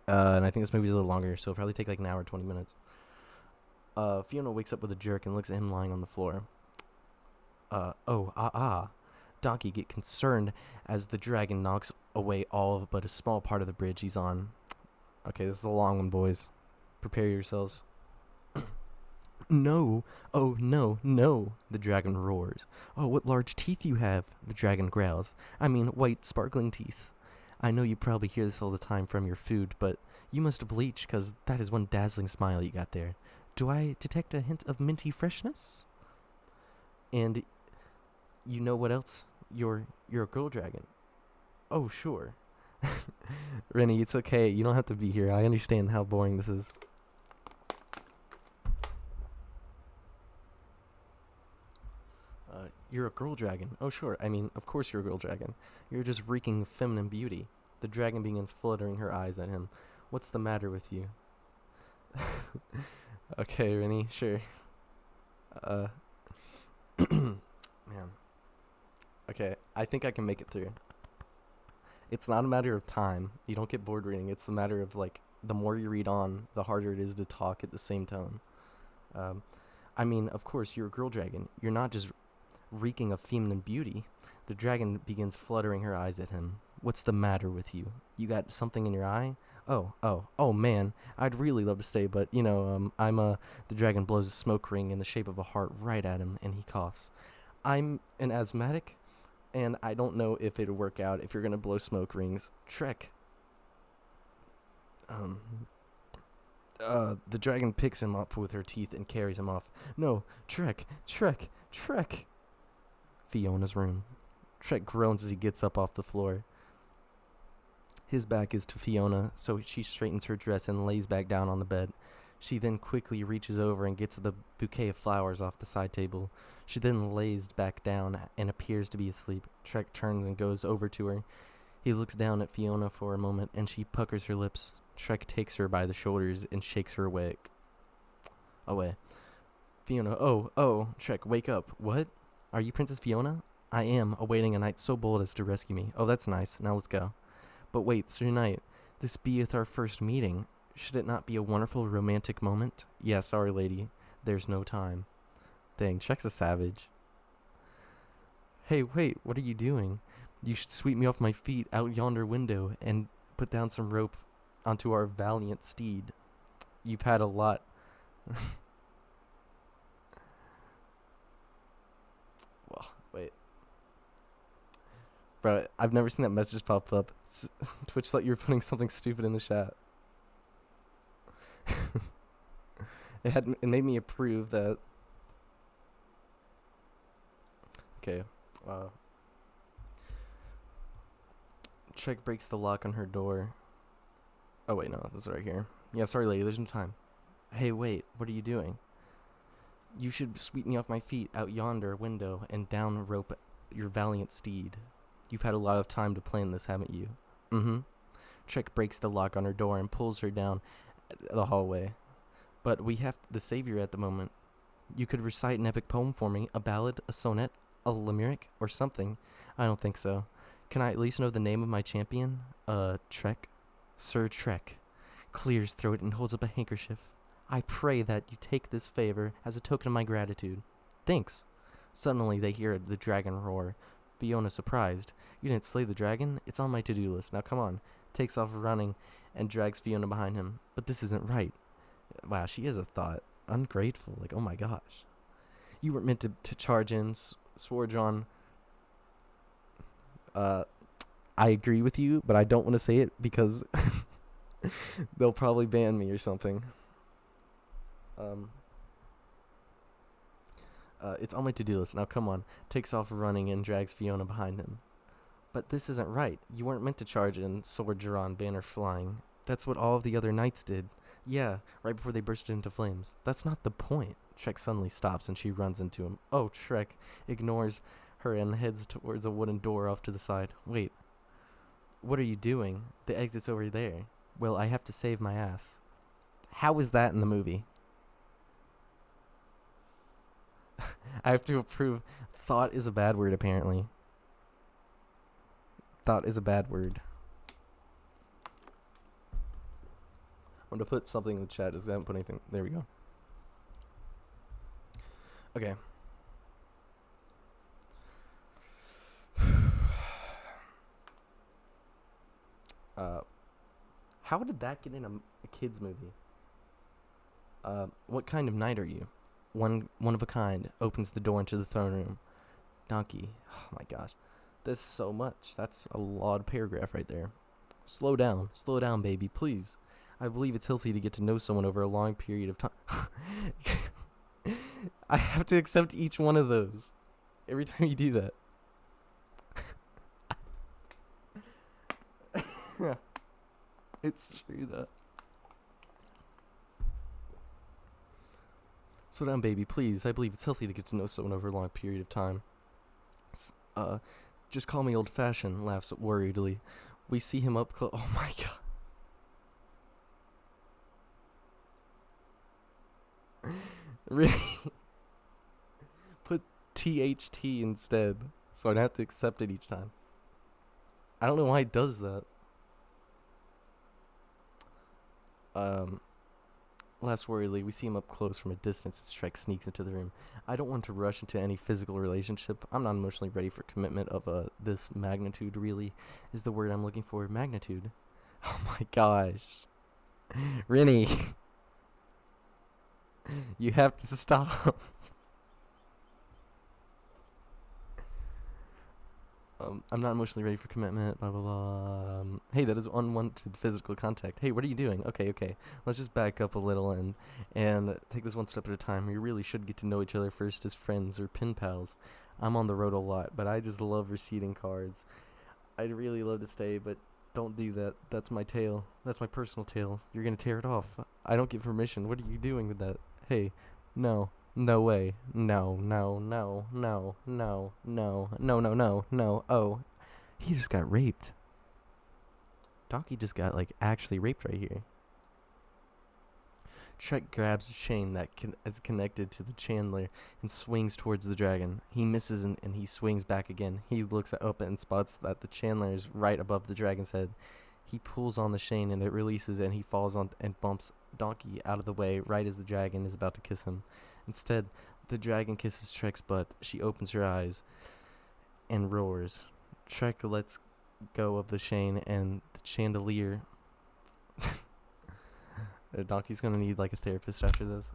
And I think this movie's a little longer, so it'll probably take like an hour, 20 minutes. Fiona wakes up with a jerk and looks at him lying on the floor. Donkey get concerned as the dragon knocks away all of but a small part of the bridge he's on. Okay, this is a long one, boys. Prepare yourselves. No! Oh, no, no! The dragon roars. Oh, what large teeth you have! The dragon growls. I mean, white, sparkling teeth. I know you probably hear this all the time from your food, but you must bleach, 'cause that is one dazzling smile you got there. Do I detect a hint of minty freshness? And you know what else? You're a girl dragon. Oh, sure. Rennie, it's okay. You don't have to be here. I understand how boring this is. You're a girl dragon. Oh, sure. I mean, of course you're a girl dragon. You're just reeking of feminine beauty. The dragon begins fluttering her eyes at him. What's the matter with you? Okay, Rennie, sure. Man. Okay, I think I can make it through. It's not a matter of time. You don't get bored reading. It's a matter of, like, the more you read on, the harder it is to talk at the same tone. I mean, of course, you're a girl dragon. You're not just reeking of feminine beauty. The dragon begins fluttering her eyes at him. What's the matter with you? You got something in your eye? Oh, man. I'd really love to stay, but, the dragon blows a smoke ring in the shape of a heart right at him, and he coughs. I'm an asthmatic, and I don't know if it'll work out if you're gonna blow smoke rings. Shrek. The dragon picks him up with her teeth and carries him off. No, Shrek. Fiona's room. Shrek groans as he gets up off the floor. His back is to Fiona, so she straightens her dress and lays back down on the bed. She then quickly reaches over and gets the bouquet of flowers off the side table. She then lays back down and appears to be asleep. Shrek turns and goes over to her. He looks down at Fiona for a moment, and she puckers her lips. Shrek takes her by the shoulders and shakes her away. Fiona, oh, Shrek, wake up. What? Are you Princess Fiona? I am, awaiting a knight so bold as to rescue me. Oh, that's nice. Now let's go. But wait, Sir Knight, this beeth our first meeting. Should it not be a wonderful romantic moment? Yes, Our Lady. There's no time. Dang, Shrek's a savage. Hey, wait, what are you doing? You should sweep me off my feet out yonder window and put down some rope onto our valiant steed. You've had a lot. Well, wait. Bro, I've never seen that message pop up. Twitch thought you were putting something stupid in the chat. It made me approve that. Okay. Shrek breaks the lock on her door. Oh wait, no, this is right here. Yeah, sorry, lady. There's no time. Hey, wait. What are you doing? You should sweep me off my feet out yonder window and down rope your valiant steed. You've had a lot of time to plan this, haven't you? Mm-hmm. Shrek breaks the lock on her door and pulls her down the hallway. But we have the savior at the moment. You could recite an epic poem for me, a ballad, a sonnet, a limerick, or something. I don't think so. Can I at least know the name of my champion? Trek? Sir Trek. Clears throat and holds up a handkerchief. I pray that you take this favor as a token of my gratitude. Thanks. Suddenly they hear the dragon roar. Fiona surprised. You didn't slay the dragon? It's on my to-do list. Now come on. Takes off running and drags Fiona behind him. But this isn't right. Wow, she is a thought. Ungrateful. Like, oh my gosh. You weren't meant to charge in. Swore John. I agree with you, but I don't want to say it because they'll probably ban me or something. It's on my to-do list. Now come on. Takes off running and drags Fiona behind him. But this isn't right. You weren't meant to charge in, sword drawn, banner flying. That's what all of the other knights did. Yeah, right before they bursted into flames. That's not the point. Shrek suddenly stops and she runs into him. Oh, Shrek ignores her and heads towards a wooden door off to the side. Wait. What are you doing? The exit's over there. Well, I have to save my ass. How is that in the movie? I have to approve. Thought is a bad word, apparently. Thought is a bad word. I'm going to put something in the chat. Just haven't put anything. There we go. Okay. uh, how did that get in a kids movie? What kind of knight are you? One of a kind opens the door into the throne room. Donkey. Oh my gosh. This is so much. That's a lot paragraph right there. Slow down, baby, please. I believe it's healthy to get to know someone over a long period of time. I have to accept each one of those every time you do that. It's true though. Slow down, baby, please. I believe it's healthy to get to know someone over a long period of time. Uh, just call me old-fashioned, laughs worriedly. We see him up close. Oh my god. Really? Put THT instead, so I'd have to accept it each time. I don't know why it does that. Less worriedly, we see him up close from a distance as Shrek sneaks into the room. I don't want to rush into any physical relationship. I'm not emotionally ready for commitment of this magnitude, really, is the word I'm looking for. Magnitude. Oh my gosh. Rennie. You have to stop. I'm not emotionally ready for commitment, blah, blah, blah. Hey, that is unwanted physical contact. Hey, what are you doing? Okay. Let's just back up a little and take this one step at a time. We really should get to know each other first as friends or pen pals. I'm on the road a lot, but I just love receiving cards. I'd really love to stay, but don't do that. That's my tale. That's my personal tale. You're going to tear it off. I don't give permission. What are you doing with that? Hey, no. No way. No. Oh, he just got raped. Donkey just got, actually raped right here. Shrek grabs a chain that is connected to the chandelier and swings towards the dragon. He misses and he swings back again. He looks up and spots that the chandelier is right above the dragon's head. He pulls on the chain and it releases and he falls on and bumps Donkey out of the way right as the dragon is about to kiss him. Instead, the dragon kisses Shrek's butt. She opens her eyes and roars. Shrek lets go of the chain and the chandelier. Donkey's gonna need a therapist after this.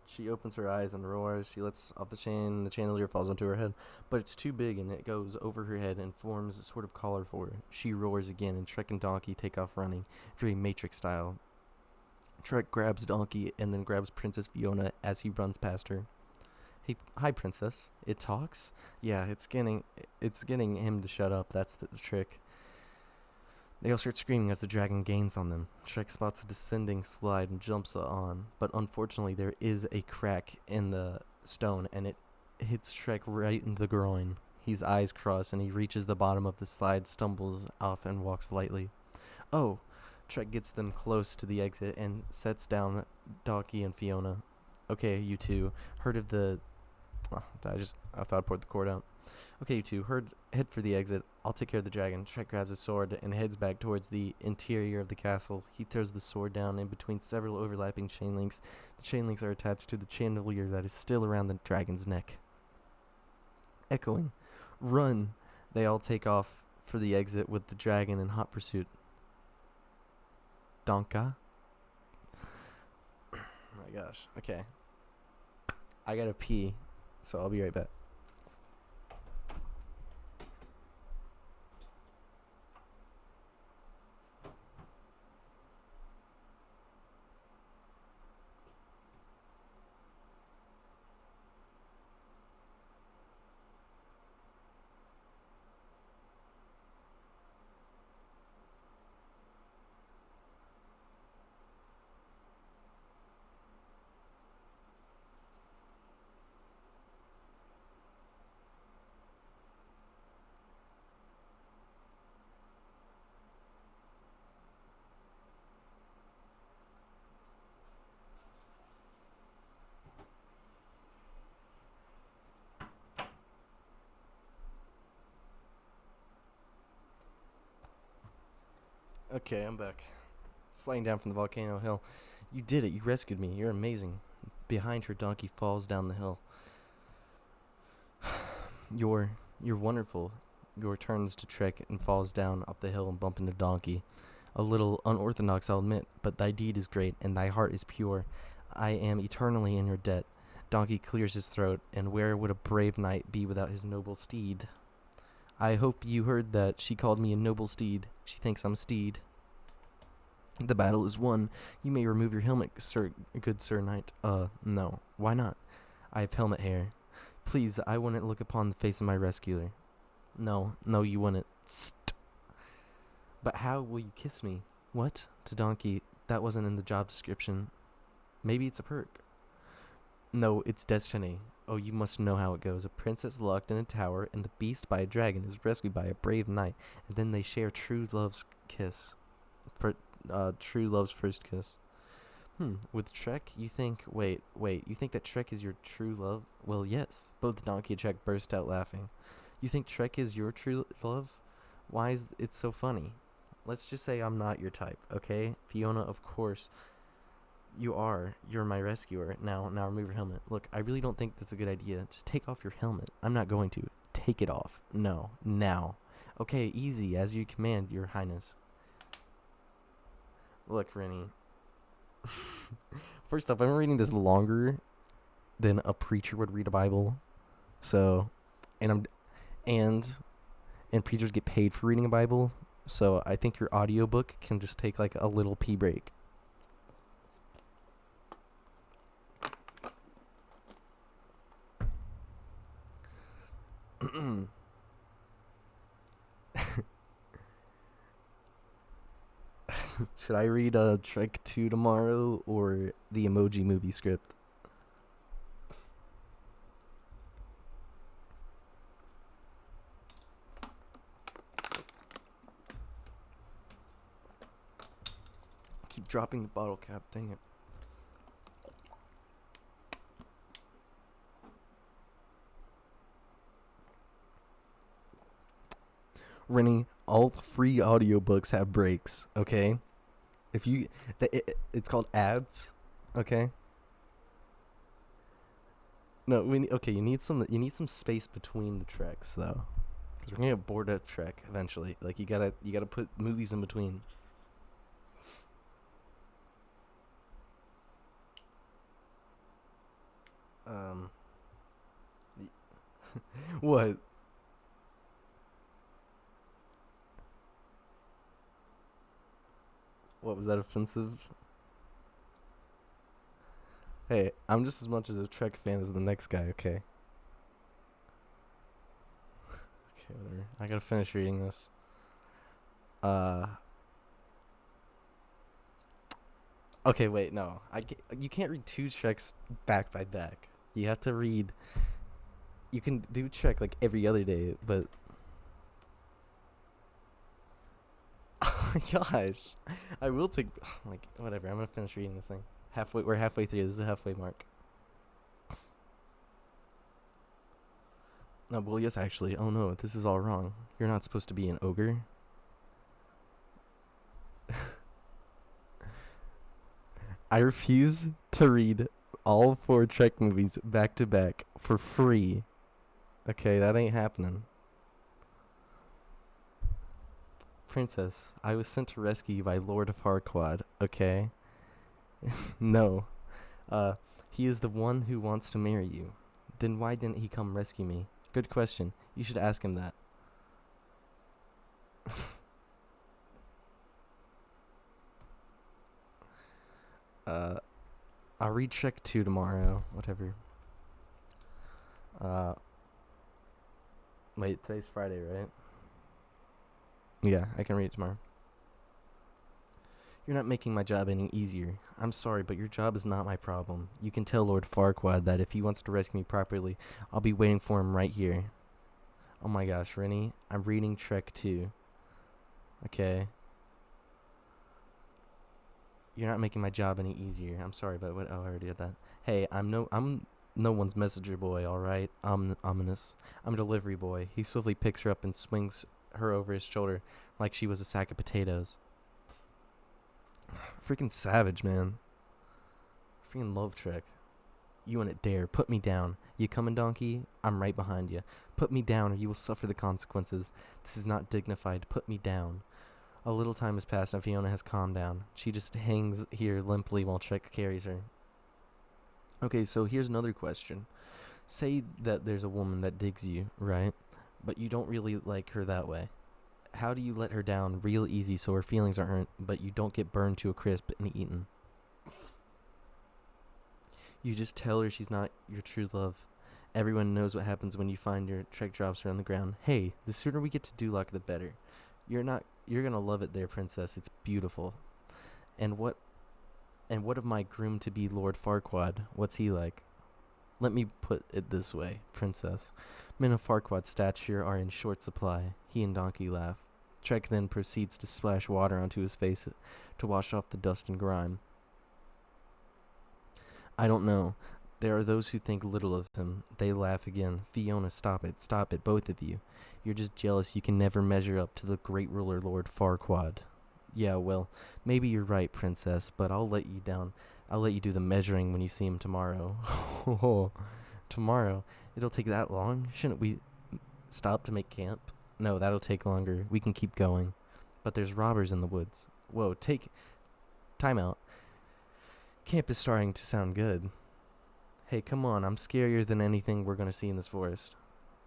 She opens her eyes and roars. She lets off the chain. The chandelier falls onto her head, but it's too big and it goes over her head and forms a sort of collar for her. She roars again, and Shrek and Donkey take off running, very Matrix style. Shrek grabs Donkey and then grabs Princess Fiona as he runs past her. Hey, hi, princess. It talks? Yeah, it's getting him to shut up. That's the trick. They all start screaming as the dragon gains on them. Shrek spots a descending slide and jumps on, but unfortunately there is a crack in the stone and it hits Shrek right in the groin. His eyes cross and he reaches the bottom of the slide, stumbles off and walks lightly. Oh! Shrek gets them close to the exit and sets down Donkey and Fiona. Okay, you two, heard of the... I thought I poured the cord out. Okay, you two, head for the exit. I'll take care of the dragon. Shrek grabs a sword and heads back towards the interior of the castle. He throws the sword down in between several overlapping chain links. The chain links are attached to the chandelier that is still around the dragon's neck. Echoing. Run! They all take off for the exit with the dragon in hot pursuit. Donka? Oh my gosh. Okay. I gotta pee, so I'll be right back. Okay, I'm back. sliding down from the volcano hill. You did it. You rescued me. You're amazing. Behind her, Donkey falls down the hill. You're wonderful. Yor turns to Trek and falls down up the hill and bump into Donkey. A little unorthodox, I'll admit, but thy deed is great and thy heart is pure. I am eternally in your debt. Donkey clears his throat, and where would a brave knight be without his noble steed? I hope you heard that. She called me a noble steed. She thinks I'm a steed. The battle is won. You may remove your helmet, sir, good sir knight. No. Why not? I have helmet hair. Please, I wouldn't look upon the face of my rescuer. No, you wouldn't. St. But how will you kiss me? What? To Donkey, that wasn't in the job description. Maybe it's a perk. No, it's destiny. Oh, you must know how it goes. A princess locked in a tower, and the beast by a dragon is rescued by a brave knight, and then they share true love's kiss. True love's first kiss. With Shrek, you think... Wait, you think that Shrek is your true love? Well, yes. Both Donkey and Shrek burst out laughing. You think Shrek is your true love? Why is it so funny? Let's just say I'm not your type, okay? Fiona, of course... You are. You're my rescuer. Now remove your helmet. Look, I really don't think that's a good idea. Just take off your helmet. I'm not going to. Take it off. No. Now. Okay, easy. As you command, your highness. Look, Rennie. First off, I'm reading this longer than a preacher would read a Bible. So, and preachers get paid for reading a Bible. So I think your audiobook can just take like a little pee break. Should I read Shrek 2 tomorrow or the Emoji Movie script? Keep dropping the bottle cap, dang it. Rennie, all free audiobooks have breaks, okay? If you, it's called ads, okay? No, you need some space between the treks though, because we're gonna get bored of Trek eventually. Like you gotta put movies in between. What? What, was that offensive? Hey, I'm just as much as a Trek fan as the next guy, okay? Okay, whatever. I gotta finish reading this. Okay, wait, no. You can't read two Treks back by back. You have to read... You can do Trek like every other day, but... Oh my gosh. I will take... Like, whatever, I'm gonna finish reading this thing. We're halfway through. This is the halfway mark. No, well, yes, actually. Oh no, this is all wrong. You're not supposed to be an ogre. I refuse to read all 4 Trek movies back to back for free. Okay, that ain't happening. Princess, I was sent to rescue you by Lord of Farquaad, okay? No. He is the one who wants to marry you. Then why didn't he come rescue me? Good question. You should ask him that. I'll read Shrek 2 tomorrow. Whatever. Wait, today's Friday, right? Yeah, I can read it tomorrow. You're not making my job any easier. I'm sorry, but your job is not my problem. You can tell Lord Farquaad that if he wants to rescue me properly, I'll be waiting for him right here. Oh my gosh, Rennie, I'm reading Shrek 2. Okay. You're not making my job any easier. I'm sorry, but what? Oh, I already did that. Hey, I'm no one's messenger boy, all right? I'm ominous. I'm a delivery boy. He swiftly picks her up and swings her over his shoulder like she was a sack of potatoes. Freaking savage, man. Freaking love Shrek. You wouldn't dare. Put me down. You coming, donkey? I'm right behind you. Put me down or you will suffer the consequences. This is not dignified. Put me down. A little time has passed and Fiona has calmed down. She just hangs here limply while Shrek carries her. Okay, so here's another question. Say that there's a woman that digs you, right? But you don't really like her that way. How do you let her down real easy so her feelings are hurt, but you don't get burned to a crisp and eaten? You just tell her she's not your true love. Everyone knows what happens when you find your Shrek drops her on the ground. Hey, the sooner we get to Duloc, the better. You're gonna love it there, princess. It's beautiful. And what of my groom to be Lord Farquaad? What's he like? Let me put it this way, princess. Men of Farquaad's stature are in short supply. He and Donkey laugh. Shrek then proceeds to splash water onto his face to wash off the dust and grime. I don't know. There are those who think little of him. They laugh again. Fiona, stop it, both of you. You're just jealous you can never measure up to the great ruler Lord Farquaad. Yeah, well, maybe you're right, princess, but I'll let you down. I'll let you do the measuring when you see him tomorrow. Tomorrow? It'll take that long? Shouldn't we stop to make camp? No, that'll take longer. We can keep going. But there's robbers in the woods. Whoa, time out. Camp is starting to sound good. Hey, come on, I'm scarier than anything we're going to see in this forest.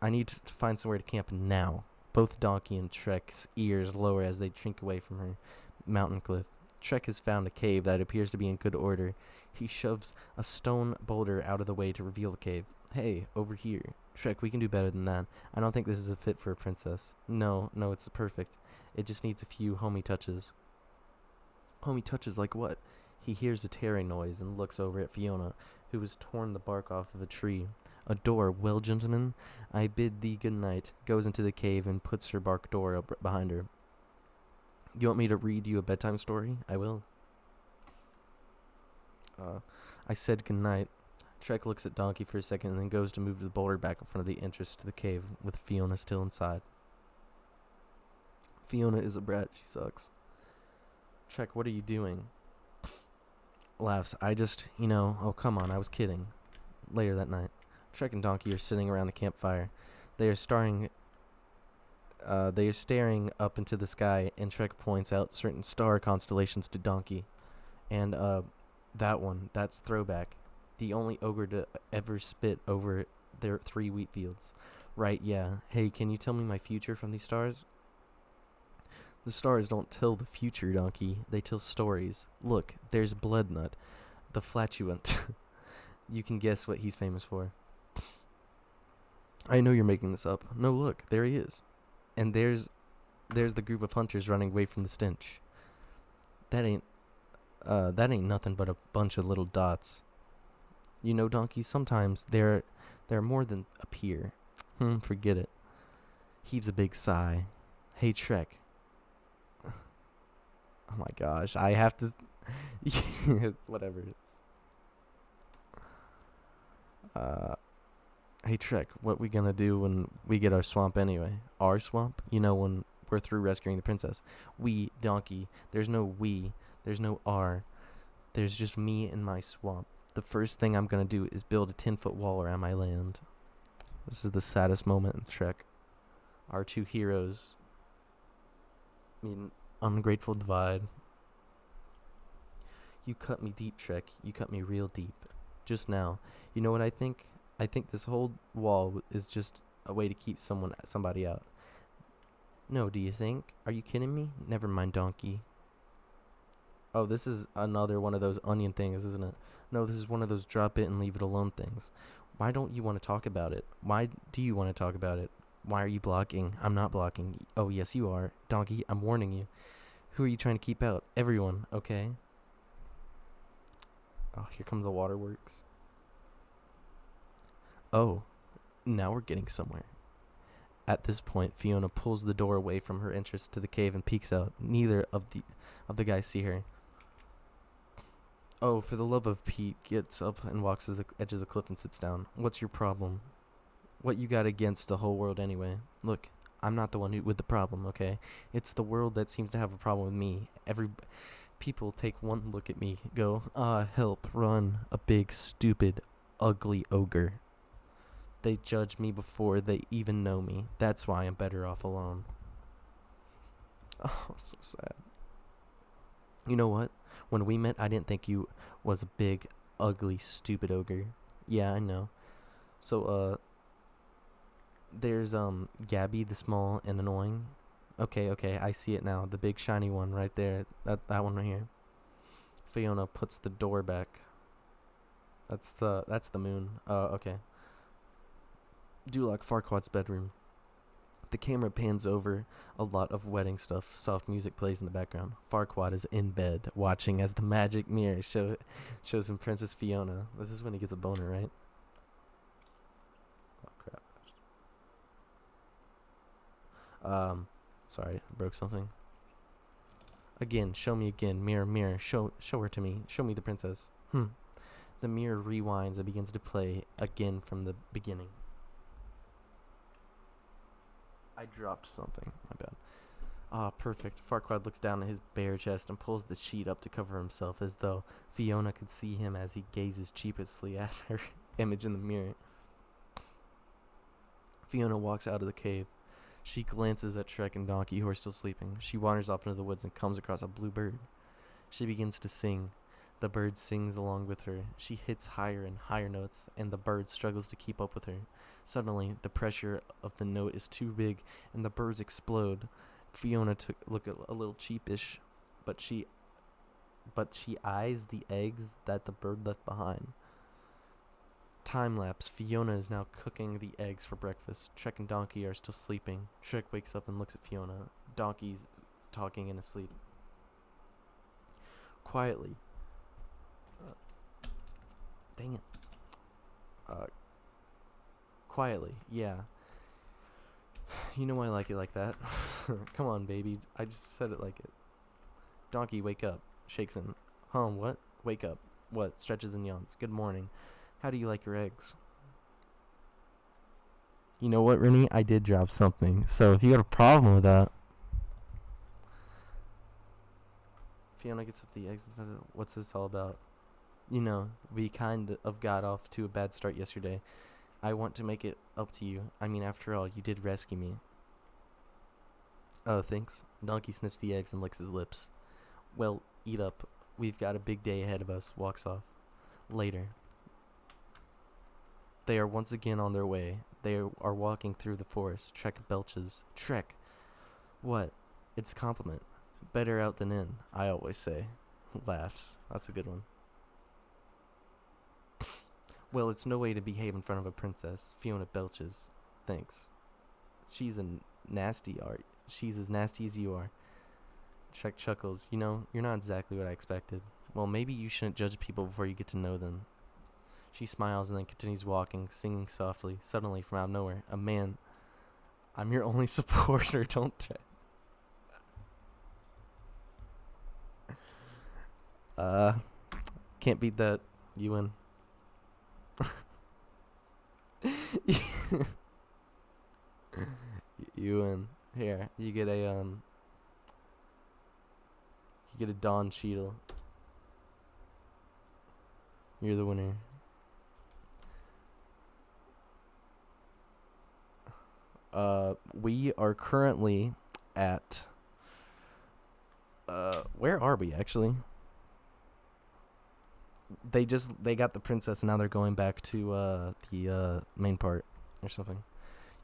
I need to find somewhere to camp now. Both Donkey and Shrek's ears lower as they shrink away from her mountain cliff. Shrek has found a cave that appears to be in good order. He shoves a stone boulder out of the way to reveal the cave. Hey, over here. Shrek, we can do better than that. I don't think this is a fit for a princess. No, it's perfect. It just needs a few homey touches. Homey touches like what? He hears a tearing noise and looks over at Fiona, who has torn the bark off of a tree. A door. Well, gentlemen, I bid thee good night. Goes into the cave and puts her bark door up behind her. You want me to read you a bedtime story? I will. I said good night. Shrek looks at Donkey for a second and then goes to move the boulder back in front of the entrance to the cave, with Fiona still inside. Fiona is a brat. She sucks. Shrek, what are you doing? Laughs. Oh, come on, I was kidding. Later that night, Shrek and Donkey are sitting around a campfire. They are staring up into the sky, and Shrek points out certain star constellations to Donkey. And, that's Throwback, the only ogre to ever spit over their 3 wheat fields. Right, yeah. Hey, can you tell me my future from these stars? The stars don't tell the future, Donkey. They tell stories. Look, there's Bloodnut, the flatulent. You can guess what he's famous for. I know you're making this up. No, look, there he is. And there's the group of hunters running away from the stench. That ain't nothing but a bunch of little dots. You know, Donkey, sometimes they're more than appear. Forget it. Heaves a big sigh. Hey, Shrek. Oh my gosh, I have to... Whatever. Hey, Shrek, what we gonna do when we get our swamp anyway? Our swamp? You know, when we're through rescuing the princess. We, Donkey. There's no we. There's no our. There's just me and my swamp. The first thing I'm gonna do is build a 10-foot wall around my land. This is the saddest moment in Shrek. Our 2 heroes meet an ungrateful divide. You cut me deep, Shrek. You cut me real deep. Just now. You know what I think? I think this whole wall is just a way to keep somebody out. No, do you think? Are you kidding me? Never mind, Donkey. Oh, this is another one of those onion things, isn't it? No, this is one of those drop it and leave it alone things. Why don't you want to talk about it? Why do you want to talk about it? Why are you blocking? I'm not blocking. Oh, yes, you are. Donkey, I'm warning you. Who are you trying to keep out? Everyone, okay? Oh, here comes the waterworks. Oh, now we're getting somewhere. At this point, Fiona pulls the door away from her entrance to the cave and peeks out. Neither of the guys see her. Oh, for the love of Pete, gets up and walks to the edge of the cliff and sits down. What's your problem? What you got against the whole world anyway? Look, I'm not the one with the problem, okay? It's the world that seems to have a problem with me. People take one look at me, go, help, run, a big, stupid, ugly ogre. They judge me before they even know me. That's why I'm better off alone. Oh, so sad. You know what? When we met, I didn't think you was a big, ugly, stupid ogre. Yeah, I know. So, there's, Gabby the small and annoying. Okay, I see it now. The big shiny one right there. That one right here. Fiona puts the door back. That's the moon. Okay. Dulac Farquaad's bedroom. The camera pans over a lot of wedding stuff. Soft music plays in the background. Farquaad is in bed, watching as the magic mirror shows him Princess Fiona. This is when he gets a boner, right? Oh, crap. Sorry, I broke something. Again, show me again. Mirror, mirror, show her to me. Show me the princess. The mirror rewinds and begins to play again from the beginning. I dropped something. My bad. Perfect. Farquaad looks down at his bare chest and pulls the sheet up to cover himself as though Fiona could see him as he gazes sheepishly at her image in the mirror. Fiona walks out of the cave. She glances at Shrek and Donkey, who are still sleeping. She wanders off into the woods and comes across a blue bird. She begins to sing. The bird sings along with her. She hits higher and higher notes, and the bird struggles to keep up with her. Suddenly, the pressure of the note is too big, and the birds explode. Fiona look a little cheapish, but she eyes the eggs that the bird left behind. Time lapse. Fiona is now cooking the eggs for breakfast. Shrek and Donkey are still sleeping. Shrek wakes up and looks at Fiona. Donkey's talking in his sleep. Quietly. Dang it. Quietly, yeah. You know I like it like that. Come on, baby. I just said it like it. Donkey, wake up. Shakes him. What? Wake up. What? Stretches and yawns. Good morning. How do you like your eggs? You know what, Rennie? I did drop something. So if you got a problem with that. Fiona gets up the eggs. What's this all about? You know, we kind of got off to a bad start yesterday. I want to make it up to you. I mean, after all, you did rescue me. Oh, thanks. Donkey sniffs the eggs and licks his lips. Well, eat up. We've got a big day ahead of us. Walks off. Later. They are once again on their way. They are walking through the forest. Trek belches. Trek! What? It's a compliment. Better out than in, I always say. Laughs. That's a good one. Well, it's no way to behave in front of a princess. Fiona belches. Thanks. She's as nasty as you are. Shrek chuckles. You know, you're not exactly what I expected. Well, maybe you shouldn't judge people before you get to know them. She smiles and then continues walking, singing softly. Suddenly, from out of nowhere, a man. I'm your only supporter, don't can't beat that. You win. You win. Here, you get a Don Cheadle. You're the winner. We are currently at where are we actually? They got the princess and now they're going back to the main part or something.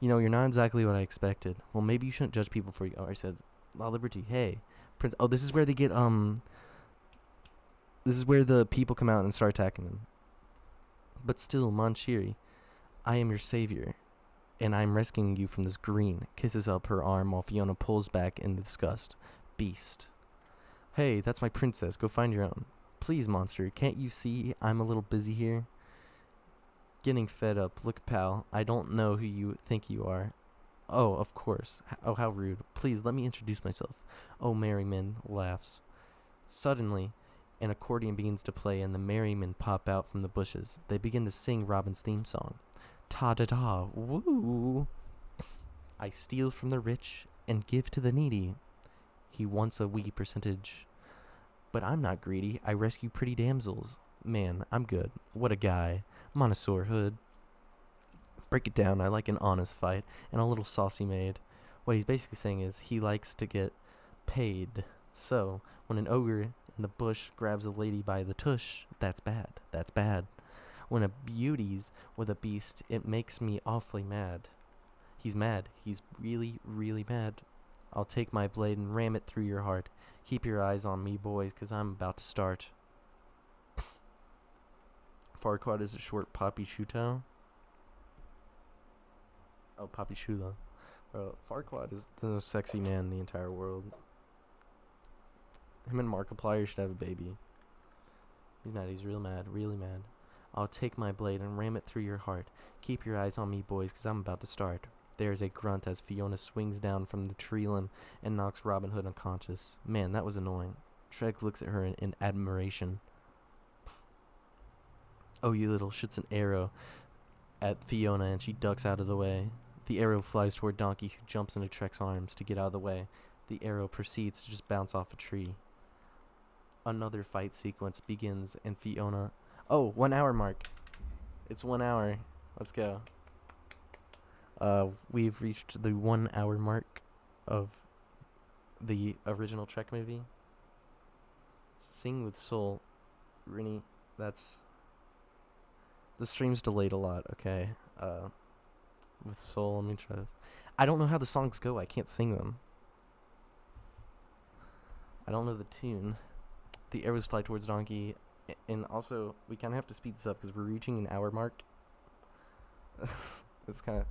You know, you're not exactly what I expected. Well, maybe you shouldn't judge people before you. Oh, I said, La Liberty. Hey, Prince. Oh, this is where they get This is where the people come out and start attacking them. But still, Manchiri, I am your savior, and I am rescuing you from this green. Kisses up her arm while Fiona pulls back in disgust. Beast. Hey, that's my princess. Go find your own. Please, monster, can't you see I'm a little busy here? Getting fed up. Look, pal, I don't know who you think you are. Oh, of course. Oh, how rude. Please, let me introduce myself. Oh, Merryman laughs. Suddenly, an accordion begins to play and the merrymen pop out from the bushes. They begin to sing Robin's theme song. Ta-da-da, woo! I steal from the rich and give to the needy. He wants a wee percentage But I'm not greedy. I rescue pretty damsels. Man, I'm good. What a guy. Monosaur hood. Break it down. I like an honest fight and a little saucy maid. What he's basically saying is he likes to get paid. So, when an ogre in the bush grabs a lady by the tush, that's bad. That's bad. When a beauty's with a beast, it makes me awfully mad. He's mad. He's really, really mad. I'll take my blade and ram it through your heart. Keep your eyes on me, boys, 'cause I'm about to start. Farquaad is a short Poppy Shuto. Oh, Poppy Shula. Bro, Farquaad is the most sexy man in the entire world. Him and Markiplier should have a baby. He's mad. He's real mad. Really mad. I'll take my blade and ram it through your heart. Keep your eyes on me, boys, 'cause I'm about to start. There's a grunt as Fiona swings down from the tree limb and knocks Robin Hood unconscious. Man, that was annoying. Shrek looks at her in admiration. Oh, you little, shoots an arrow at Fiona and she ducks out of the way. The arrow flies toward Donkey, who jumps into Shrek's arms to get out of the way. The arrow proceeds to just bounce off a tree. Another fight sequence begins and Fiona... Oh, 1 hour mark. It's 1 hour. Let's go. We've reached the 1 hour mark of the original Shrek movie. Sing with Soul. Rini, that's... The stream's delayed a lot, okay. With Soul, let me try this. I don't know how the songs go, I can't sing them. I don't know the tune. The arrows fly towards Donkey, and also, we kind of have to speed this up because we're reaching an hour mark. It's kind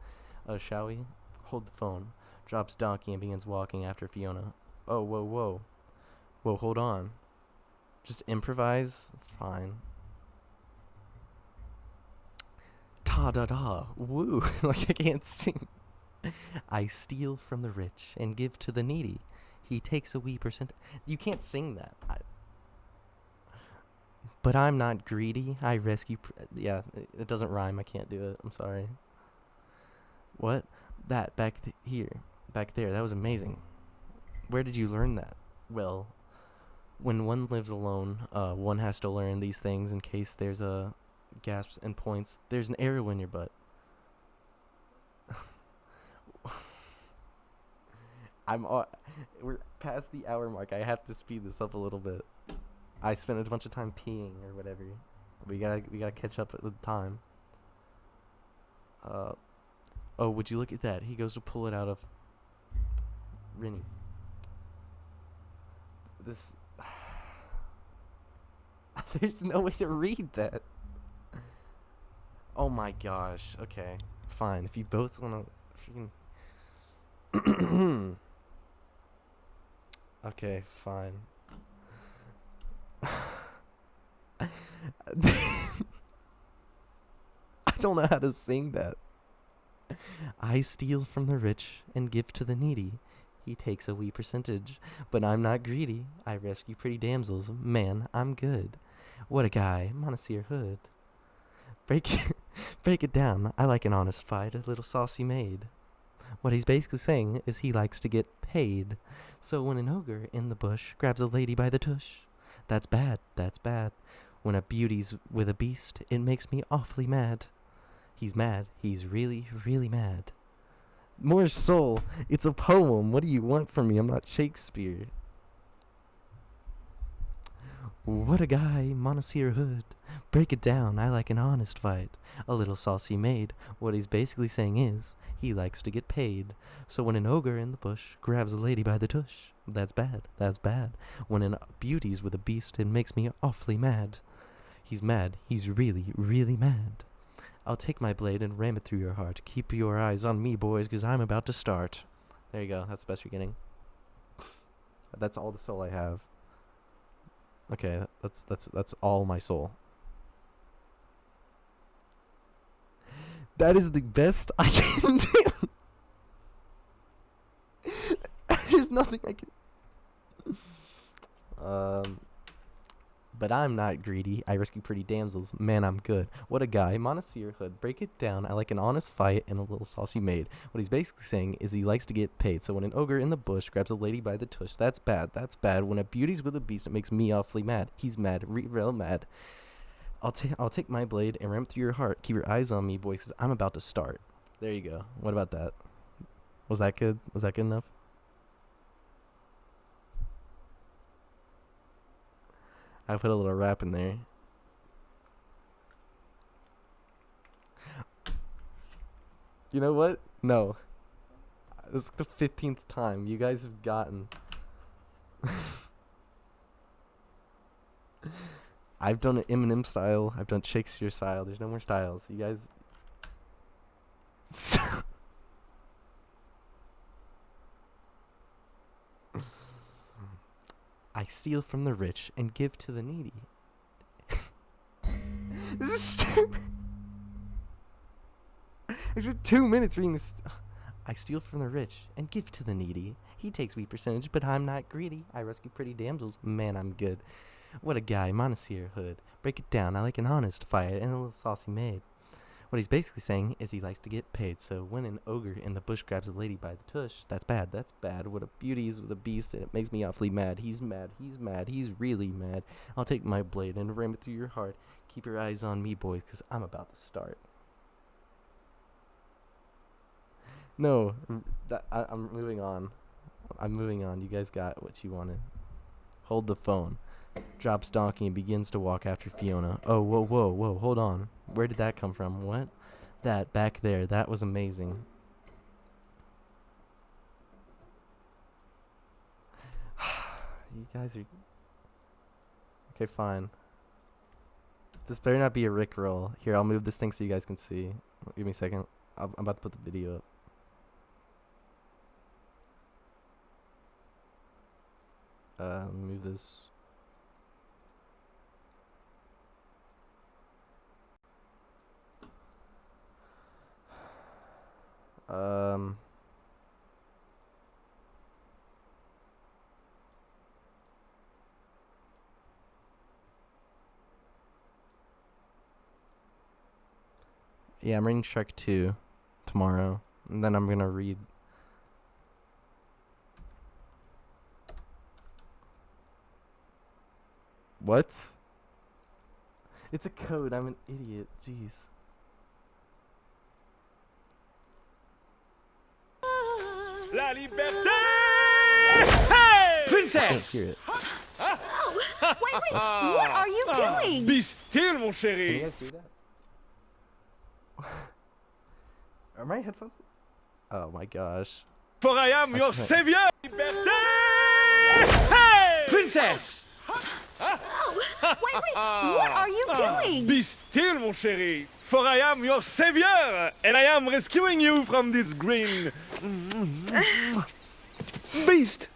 of... shall we? Hold the phone. Drops Donkey and begins walking after Fiona. Oh, whoa, whoa. Whoa, hold on. Just improvise? Fine. Ta-da-da. Woo. Like I can't sing. I steal from the rich and give to the needy. He takes a wee percent. You can't sing that. But I'm not greedy. I rescue... yeah, it doesn't rhyme. I can't do it. I'm sorry. What? That back here. Back there. That was amazing. Where did you learn that? Well, when one lives alone, one has to learn these things in case there's a gasps and points. There's an arrow in your butt. We're past the hour mark. I have to speed this up a little bit. I spent a bunch of time peeing or whatever. We gotta catch up with time. Oh, would you look at that? He goes to pull it out of Rini. This... There's no way to read that. Oh my gosh. Okay. Fine. If you both want to freaking... Okay, fine. I don't know how to sing that. I steal from the rich and give to the needy. He takes a wee percentage, but I'm not greedy. I rescue pretty damsels. Man, I'm good. What a guy. Monosaur hood. Break it down. I like an honest fight, a little saucy maid. What he's basically saying is he likes to get paid. So when an ogre in the bush grabs a lady by the tush, that's bad. That's bad. When a beauty's with a beast, it makes me awfully mad. He's mad. He's really, really mad. More soul. It's a poem. What do you want from me? I'm not Shakespeare. What a guy, Monosaur hood. Break it down. I like an honest fight. A little saucy maid. What he's basically saying is, he likes to get paid. So when an ogre in the bush grabs a lady by the tush, that's bad. That's bad. When an beauty's with a beast, it makes me awfully mad. He's mad. He's really, really mad. I'll take my blade and ram it through your heart. Keep your eyes on me, boys, 'cause I'm about to start. There you go. That's the best you're getting. That's all the soul I have. Okay, that's all my soul. That is the best I can do. There's nothing I can... But I'm not greedy. I rescue pretty damsels. Man, I'm good. What a guy. Montessori Hood. Break it down. I like an honest fight and a little saucy maid. What he's basically saying is he likes to get paid. So when an ogre in the bush grabs a lady by the tush, that's bad. That's bad. When a beauty's with a beast, it makes me awfully mad. He's mad. Real mad. I'll take my blade and ram it through your heart. Keep your eyes on me, boys, because I'm about to start. There you go. What about that? Was that good? Was that good enough? I put a little rap in there. You know what? No. This is the 15th time you guys have gotten. I've done an Eminem style. I've done Shakespeare style. There's no more styles. You guys. I steal from the rich and give to the needy. This is stupid. It's just 2 minutes reading this. I steal from the rich and give to the needy. He takes wee percentage, but I'm not greedy. I rescue pretty damsels. Man, I'm good. What a guy, Montessori Hood. Break it down. I like an honest fight and a little saucy maid. What he's basically saying is he likes to get paid. So when an ogre in the bush grabs a lady by the tush, that's bad. That's bad. What a beauty is with a beast, and it makes me awfully mad. He's mad. He's mad. He's really mad. I'll take my blade and ram it through your heart. Keep your eyes on me, boys, because I'm about to start. No, I'm moving on. I'm moving on. You guys got what you wanted. Hold the phone. Drops donkey and begins to walk after Fiona. Oh, whoa, hold on. Where did that come from? What? That, back there, that was amazing. You guys are... Okay, fine. This better not be a Rickroll. Here, I'll move this thing so you guys can see. Give me a second. I'm about to put the video up. Let me move this. Yeah, I'm reading Shrek 2 tomorrow, and then I'm gonna read. What? It's a code. I'm an idiot. Jeez. La liberté! Hey! Princess! Princess! Oh, wait, what are you doing? Be still, mon Can you chéri! guys hear that? Are my headphones? Oh my gosh. For I am your savior! Liberté! Hey! Princess! Oh, wait, what are you doing? Be still, mon chéri! For I am your savior! And I am rescuing you from this green... beast!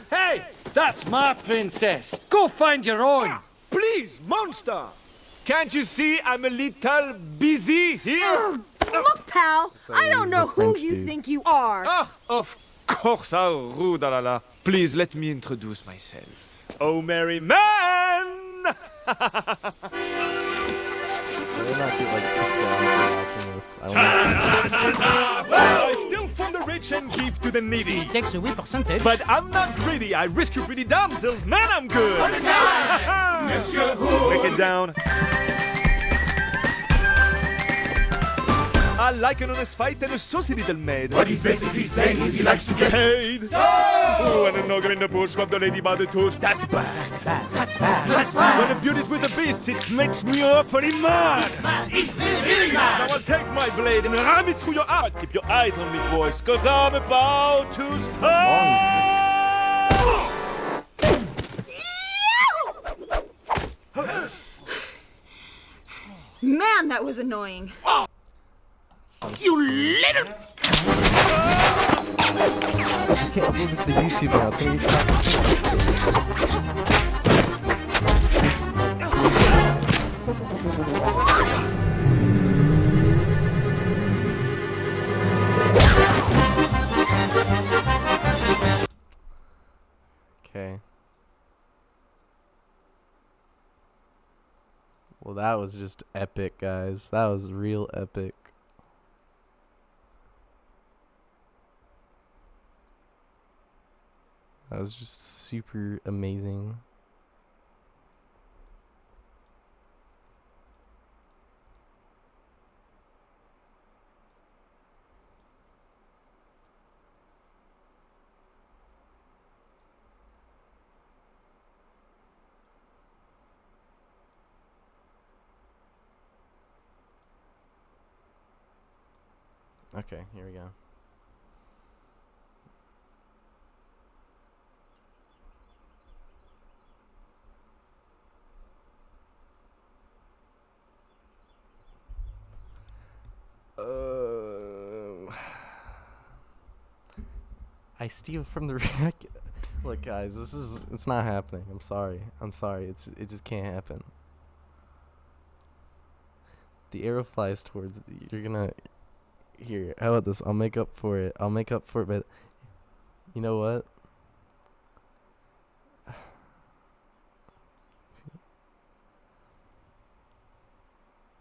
Hey, that's my princess. Go find your own. Please, monster! Can't you see I'm a little busy here? Look, pal, So I don't he's know a who French you dude. think you are. Ah, of course, how rude, la la. Please let me introduce myself. Oh, merry man! I will not get like took down for watching this. I steal from the rich and give to the needy. Takes a wee percentage. But I'm not greedy. I rescue pretty damsels. Man, I'm good. Break it down. I like an honest fight and a saucy little maid. What he's basically saying is he likes to get paid. Oh, and an ogre in the bush grab the lady by the tush. That's bad. That's bad. When a beauty's with a beast, it makes me awfully mad. He's really Now mad. I'll take my blade and ram it through your heart. Keep your eyes on me, boys, cause I'm about to start. Man, that was annoying. You little... I can't upload this to YouTube now. It's gonna be okay. that was just epic, guys. That was real epic. That was just super amazing. Okay, here we go. I steal from the rack. Look, guys, it's not happening. I'm sorry. It just can't happen. The arrow flies towards. You're gonna. Here, how about this? I'll make up for it. But you know what?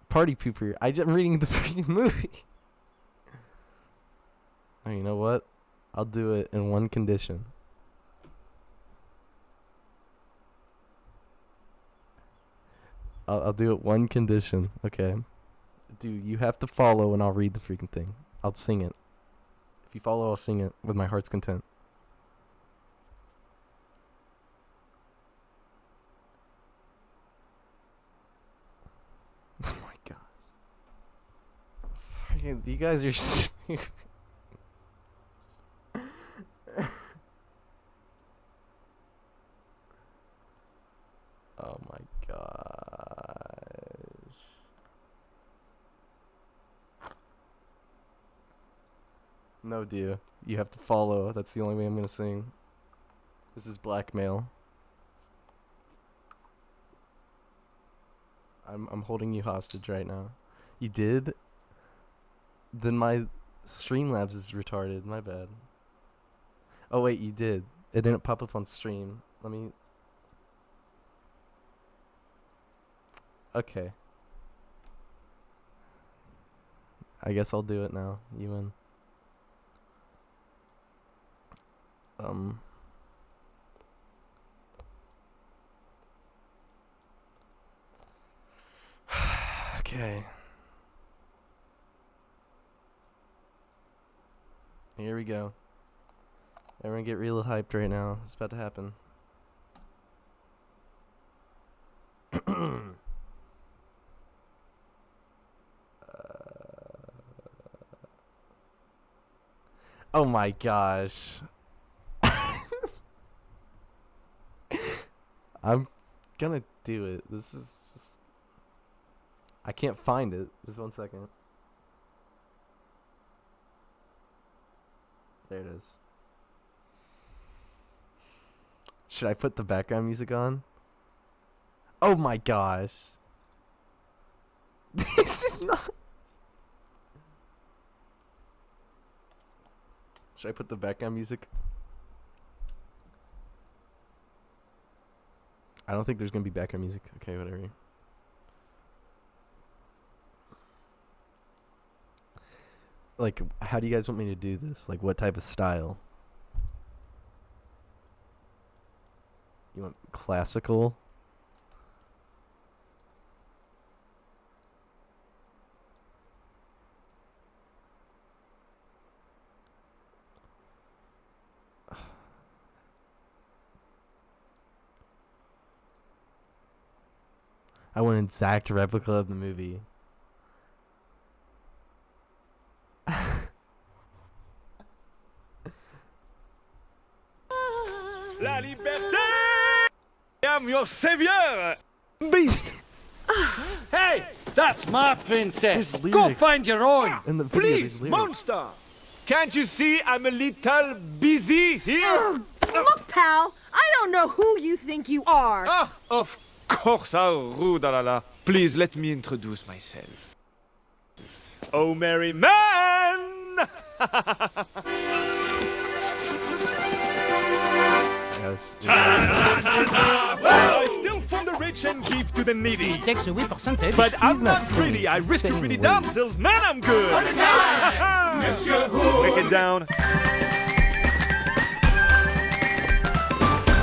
Party pooper. I'm reading the freaking movie. Oh, you know what? I'll do it in one condition. I'll do it one condition, okay? Dude, you have to follow and I'll read the freaking thing. I'll sing it. If you follow, I'll sing it with my heart's content. Oh my gosh. Freaking, you guys are stupid. Oh my gosh. No, dear. You have to follow. That's the only way I'm gonna sing. This is blackmail. I'm holding you hostage right now. You did? Then my Streamlabs is retarded. My bad. Oh wait, you did. It didn't pop up on stream. Let me. Okay. I guess I'll do it now. You win. Okay. Here we go. Everyone get real hyped right now. It's about to happen. Oh my gosh. I'm gonna do it. This is just... I can't find it. Just 1 second. There it is. Should I put the background music on? Oh my gosh. This is not... Should I put the background music? I don't think there's gonna be background music. Okay, whatever. Like, how do you guys want me to do this? Like, what type of style? You want classical? I want an exact replica of the movie. La liberté! I am your savior! Beast! Hey, that's my princess. There's Go lyrics find your own. in the video. Please, There's lyrics. monster! Can't you see I'm a little busy here? Look, pal, I don't know who you think you are. Ah, of course, how rude, la la. Please let me introduce myself. Oh, merry man! Yes. I steal from the the rich and give to the needy. Takes away percentage. But I'm He's not not greedy. singing, I he's rescue saying pretty words. damsels. Man, I'm good. Monsieur Who? Break it down.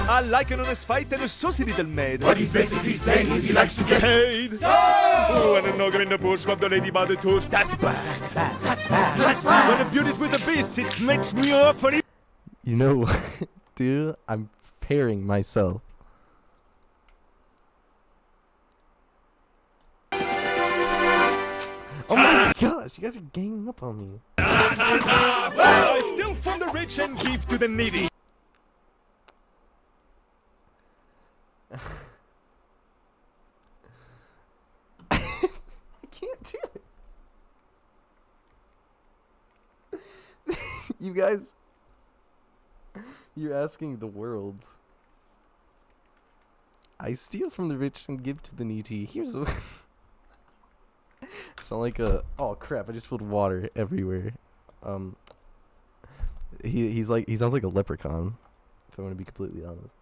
I like an honest fight and a saucy little maid. What he's basically saying is he likes to get Paid. Oh, and an ogre in the bush got the lady by the tush. That's bad. That's bad. That's bad. When the beauty's with the beast, it makes me awfully. You know what, dude? I'm preparing myself. Oh my gosh, you guys are ganging up on me. I steal from the rich and give to the needy. I can't do it. You guys, you're asking the world. I steal from the rich and give to the needy. Here's a. Sound like a. Oh crap! I just spilled water everywhere. He sounds like a leprechaun. If I want to be completely honest.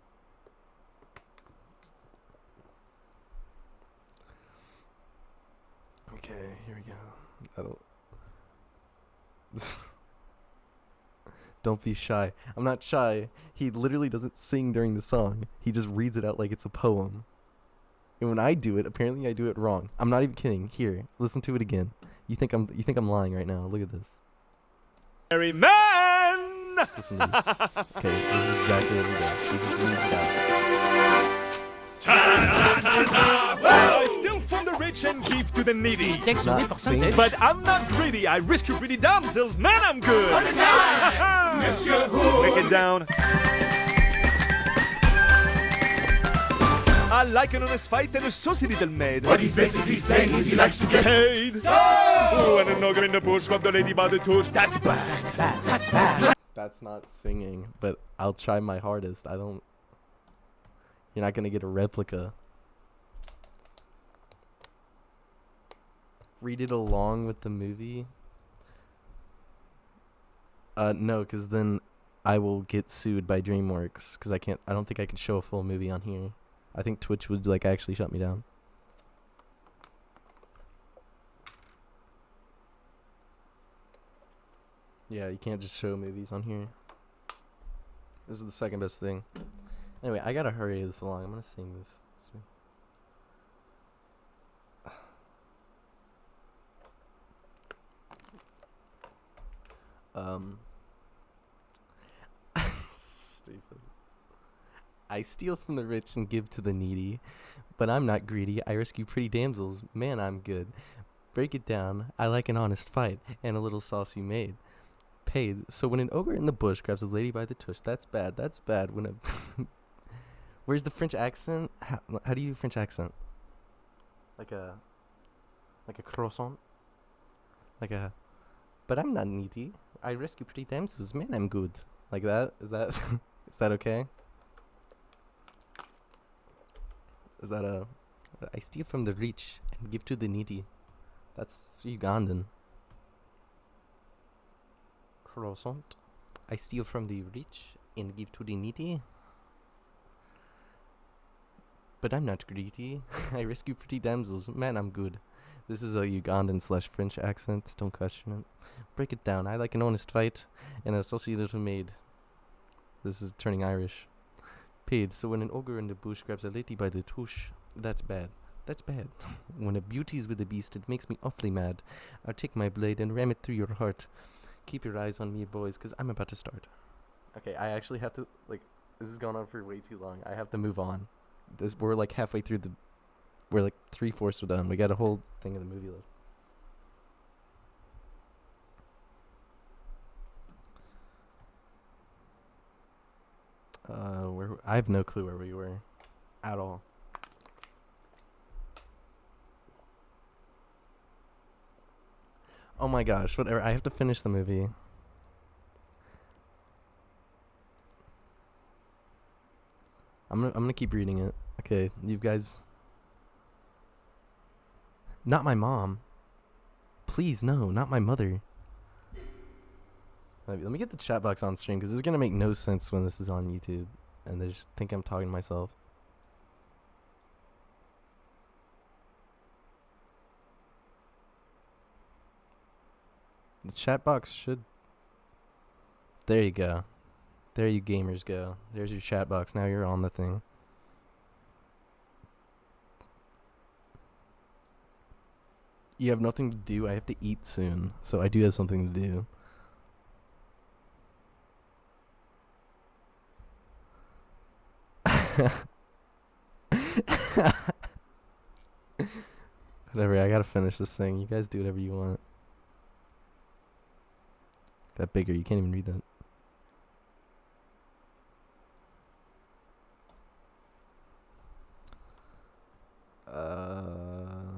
Okay, here we go. Don't be shy. I'm not shy. He literally doesn't sing during the song. He just reads it out like it's a poem. And when I do it, apparently I do it wrong. I'm not even kidding. Here, listen to it again. You think I'm lying right now. Look at this. Merry man! Just listen to this. Okay, this is exactly what he does. He just reads it out. I steal from the rich and give to the needy. Takes away Not sing. percentage. But I'm not greedy. I rescue pretty damsels. Man, I'm good. Monsieur Who? Break it down. I like an honest fight and a saucy little maid. What he's basically saying is he likes to get Paid. Oh, and an ogre in the bush got the lady by the tush. That's bad. That's bad. That's not singing, but I'll try my hardest. You're not gonna get a replica. Read it along with the movie. No, because then I will get sued by DreamWorks. Because I don't think I can show a full movie on here. I think Twitch would actually shut me down. Yeah, you can't just show movies on here. This is the second best thing. Anyway, I gotta hurry this along. I'm gonna sing this. Stupid. I steal from the rich and give to the needy, but I'm not greedy. I rescue pretty damsels. Man, I'm good. Break it down. I like an honest fight and a little sauce you made. Paid. So when an ogre in the bush grabs a lady by the tush, that's bad. That's bad. When a where's the French accent? How do you do French accent? Like a croissant? But I'm not needy. I rescue pretty damsels. Man, I'm good. Like that? Is that is that okay? Is that I steal from the rich and give to the needy. That's Ugandan. Croissant. I steal from the rich and give to the needy. But I'm not greedy. I rescue pretty damsels. Man, I'm good. This is a Ugandan/French accent. Don't question it. Break it down. I like an honest fight and a saucy little maid. This is turning Irish. Paid. So when an ogre in the bush grabs a lady by the tush, that's bad. That's bad. When a beauty's with a beast, it makes me awfully mad. I'll take my blade and ram it through your heart. Keep your eyes on me, boys, because I'm about to start. Okay, I actually have to, this has gone on for way too long. I have to move on. We're halfway through we're 3/4 done. We got a whole thing of the movie left. I have no clue where we were at all. Oh my gosh, whatever. I have to finish the movie. I'm gonna keep reading it. Okay, you guys. Not my mom. Please, no, not my mother. Let me get the chat box on stream because it's gonna make no sense when this is on YouTube and they just think I'm talking to myself. The chat box should. There you go. There you gamers go. There's your chat box. Now you're on the thing. You have nothing to do. I have to eat soon, so I do have something to do. Whatever, I gotta finish this thing. You guys do whatever you want. That bigger, you can't even read that.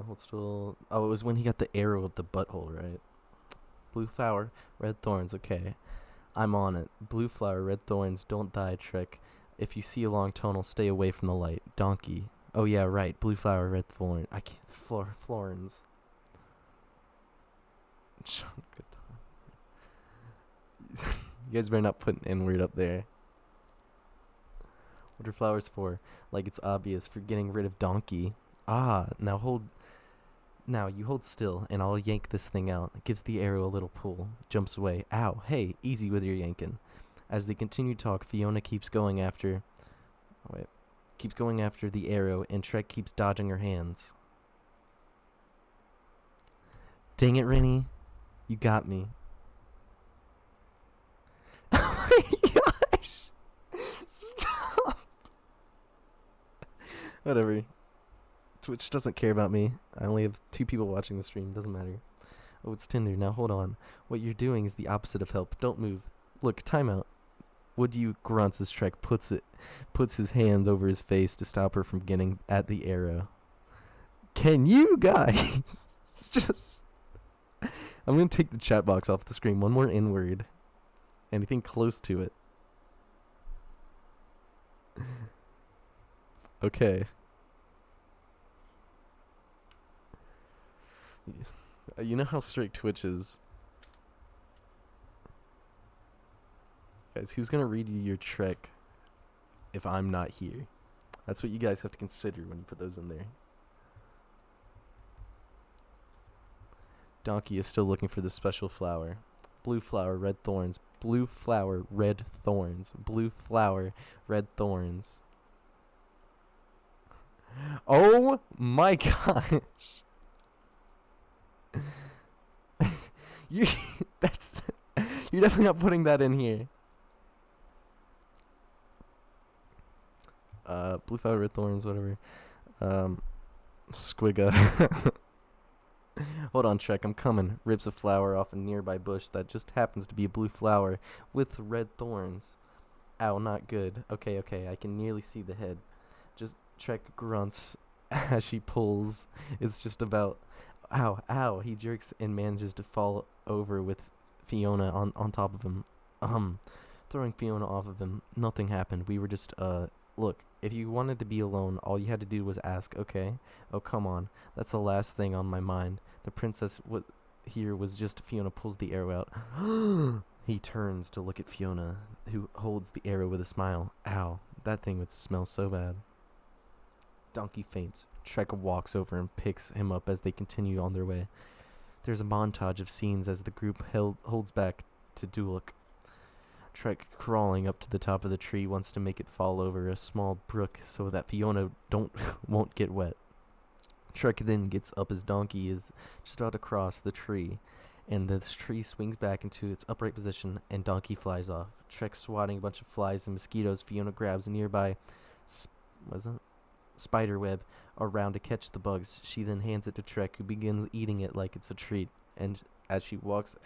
Hold still. Oh, it was when he got the arrow up the butthole, right? Blue flower, red thorns. Okay, I'm on it. Blue flower, red thorns. Don't die, Shrek. If you see a long tunnel, stay away from the light. Donkey. Oh yeah, right. Blue flower, red thorn. I can't. Florins. You guys better not put an N word up there. What are flowers for? Like it's obvious, for getting rid of donkey. Ah, now you hold still, and I'll yank this thing out. It gives the arrow a little pull. Jumps away. Ow, hey, easy with your yanking. As they continue to talk, Fiona keeps going after the arrow, and Shrek keeps dodging her hands. Dang it, Rennie. You got me. Oh my gosh. Stop. Whatever. Twitch doesn't care about me. I only have 2 people watching the stream. Doesn't matter. Oh, it's Tinder. Now hold on. What you're doing is the opposite of help. Don't move. Look, timeout. Would you, grunts as Shrek puts his hands over his face to stop her from getting at the arrow. Can you guys just... I'm going to take the chat box off the screen. One more N-word. Anything close to it. Okay. You know how strict Twitch is. Guys, who's going to read you your Shrek if I'm not here? That's what you guys have to consider when you put those in there. Donkey is still looking for the special flower. Blue flower, red thorns. Blue flower, red thorns. Blue flower, red thorns. Oh my gosh. You're definitely not putting that in here. Blue flower, red thorns, whatever. Squigga. Hold on, Shrek, I'm coming. Rips a flower off a nearby bush that just happens to be a blue flower with red thorns. Ow, not good. Okay, I can nearly see the head. Just Shrek grunts as she pulls. It's just about... Ow. He jerks and manages to fall over with Fiona on top of him. Throwing Fiona off of him. Nothing happened. We were just, Look, if you wanted to be alone, all you had to do was ask, okay? Oh, come on. That's the last thing on my mind. The princess here was just Fiona pulls the arrow out. He turns to look at Fiona, who holds the arrow with a smile. Ow, that thing would smell so bad. Donkey faints. Shrek walks over and picks him up as they continue on their way. There's a montage of scenes as the group holds back to Duloc. Shrek, crawling up to the top of the tree, wants to make it fall over a small brook so that Fiona won't get wet. Shrek then gets up as Donkey is just about to cross the tree, and the tree swings back into its upright position, and Donkey flies off. Shrek swatting a bunch of flies and mosquitoes. Fiona grabs a nearby spider web around to catch the bugs. She then hands it to Shrek, who begins eating it like it's a treat. And as he walks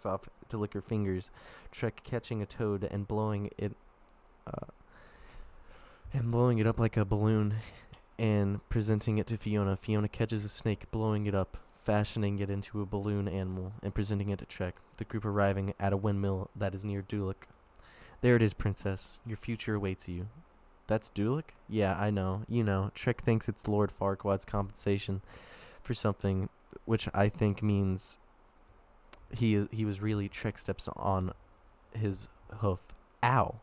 off to lick her fingers, Shrek catching a toad and blowing it up like a balloon and presenting it to Fiona. Fiona catches a snake, blowing it up, fashioning it into a balloon animal, and presenting it to Shrek. The group arriving at a windmill that is near Duloc. There it is, princess. Your future awaits you. That's Duloc? Yeah, I know. You know, Shrek thinks it's Lord Farquaad's compensation for something, which I think means he was really Shrek steps on his hoof. Ow.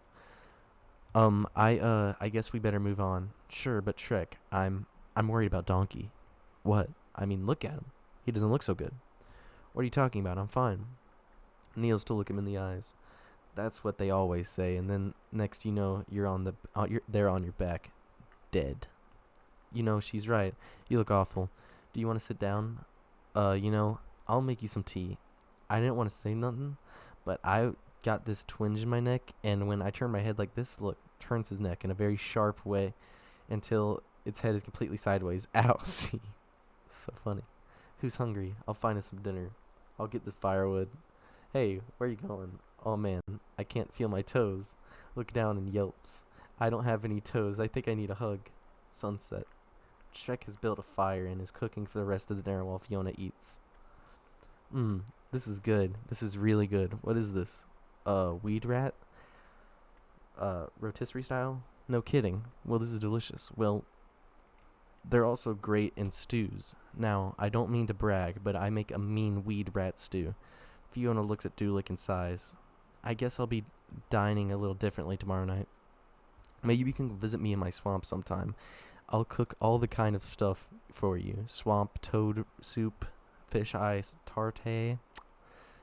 I guess we better move on. Sure, but Shrek, I'm worried about Donkey. What? I mean, look at him. He doesn't look so good. What are you talking about? I'm fine. kneels to look him in the eyes. That's what they always say, and then next you know, they're on your back, dead. You know, she's right. You look awful. Do you want to sit down? I'll make you some tea. I didn't want to say nothing, but I got this twinge in my neck, and when I turn my head like this, look, turns his neck in a very sharp way until its head is completely sideways. Ow, see? So funny. Who's hungry? I'll find us some dinner. I'll get this firewood. Hey, where you going? Oh man, I can't feel my toes. Look down and yelps. I don't have any toes. I think I need a hug. Sunset. Shrek has built a fire and is cooking for the rest of the dinner while Fiona eats. This is good. This is really good. What is this? Weed rat? Rotisserie style? No kidding. Well, this is delicious. Well, they're also great in stews. Now, I don't mean to brag, but I make a mean weed rat stew. Fiona looks at Dulik and sighs. I guess I'll be dining a little differently tomorrow night. Maybe you can visit me in my swamp sometime. I'll cook all the kind of stuff for you. Swamp toad soup, fish eyes, tarte,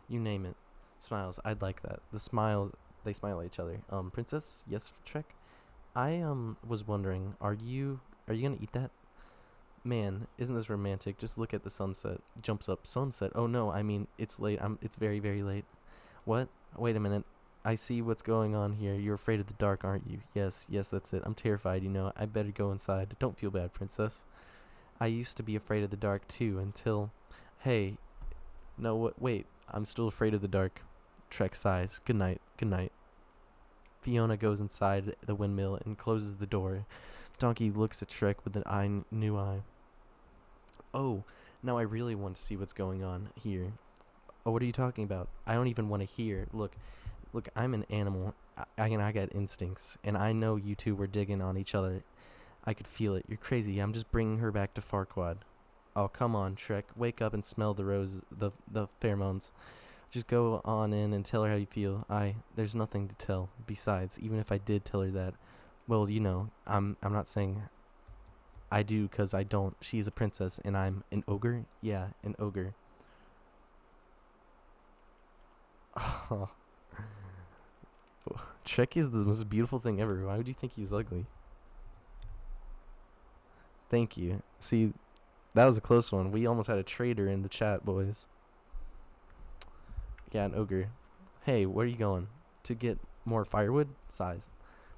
you name it. Smiles. I'd like that. They smile at each other. Princess? Yes, Shrek? I was wondering, are you gonna eat that? Man, isn't this romantic? Just look at the sunset. Jumps up. Sunset. Oh no, I mean, it's late. It's very, very late. What? Wait a minute. I see what's going on here. You're afraid of the dark, aren't you? Yes, that's it. I'm terrified, I better go inside. Don't feel bad, princess. I used to be afraid of the dark too until... Hey. No, what? Wait. I'm still afraid of the dark. Shrek sighs. Good night. Good night. Fiona goes inside the windmill and closes the door. Donkey looks at Shrek with an new eye. Oh, now I really want to see what's going on here. Oh, what are you talking about? I don't even want to hear. Look, I'm an animal. I got instincts, and I know you two were digging on each other. I could feel it. You're crazy. I'm just bringing her back to Farquaad. Oh, come on, Shrek. Wake up and smell the roses, the pheromones. Just go on in and tell her how you feel. There's nothing to tell. Besides, even if I did tell her that, well, I'm not saying I do, 'cause I don't. She's a princess, and I'm an ogre. Yeah, an ogre. Oh. Shrek is the most beautiful thing ever. Why would you think he was ugly? Thank you. See, that was a close one. We almost had a traitor in the chat, boys. Yeah, an ogre. Hey, where are you going? To get more firewood? Sighs.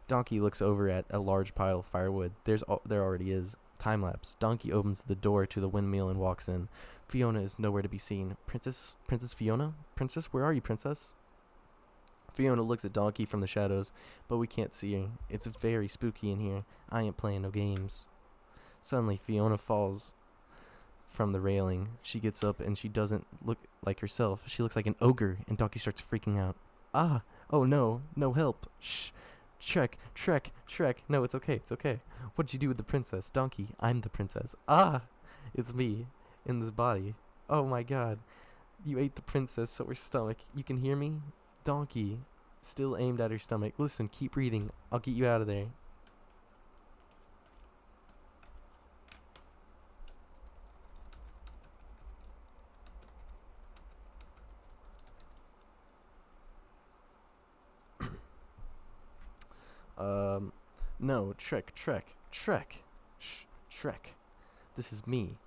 Donkey looks over at a large pile of firewood. There already is. Time lapse. Donkey opens the door to the windmill and walks in. Fiona is nowhere to be seen. Princess Fiona? Princess, where are you, princess? Fiona looks at Donkey from the shadows, but we can't see her. It's very spooky in here. I ain't playing no games. Suddenly, Fiona falls from the railing. She gets up and she doesn't look like herself. She looks like an ogre, and Donkey starts freaking out. Ah! Oh no! No help! Shh! Shrek! No, it's okay. What'd you do with the princess? Donkey, I'm the princess. Ah! It's me, in this body. Oh my god. You ate the princess, so her stomach. You can hear me? Donkey, still aimed at her stomach. Listen, keep breathing. I'll get you out of there. No, Shrek. Shh, Shrek. This is me.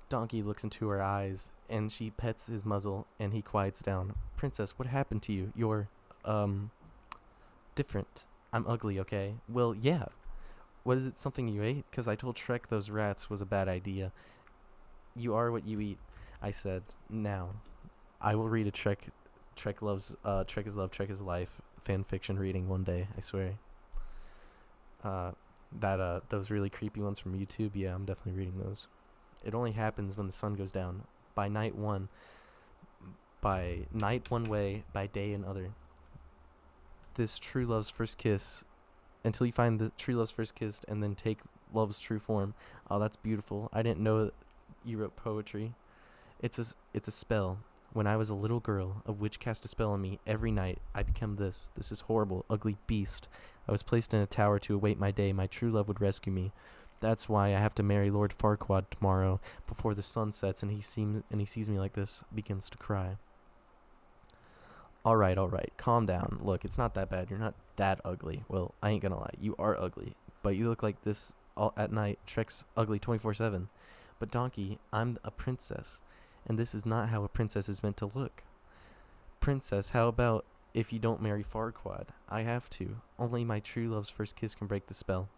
Donkey looks into her eyes, and she pets his muzzle, and he quiets down. Princess, what happened to you? You're, different. I'm ugly, okay? Well, yeah. What is it, something you ate? 'Cause I told Shrek those rats was a bad idea. You are what you eat, I said. Now, I will read a Shrek is Love, Shrek is Life fan fiction reading one day, I swear. Those really creepy ones from YouTube, yeah, I'm definitely reading those. It only happens when the sun goes down. By night one way, by day another. This true love's first kiss, until you find the true love's first kiss, and then take love's true form. Oh, that's beautiful. I didn't know that you wrote poetry. It's a spell. When I was a little girl, a witch cast a spell on me. Every night, I become this. This is horrible, ugly beast. I was placed in a tower to await my day. My true love would rescue me. That's why I have to marry Lord Farquaad tomorrow, before the sun sets, and he sees me like this, begins to cry. Alright, calm down. Look, it's not that bad. You're not that ugly. Well, I ain't gonna lie. You are ugly. But you look like this all at night. Shrek's ugly 24/7. But Donkey, I'm a princess. And this is not how a princess is meant to look. Princess, how about if you don't marry Farquaad? I have to. Only my true love's first kiss can break the spell.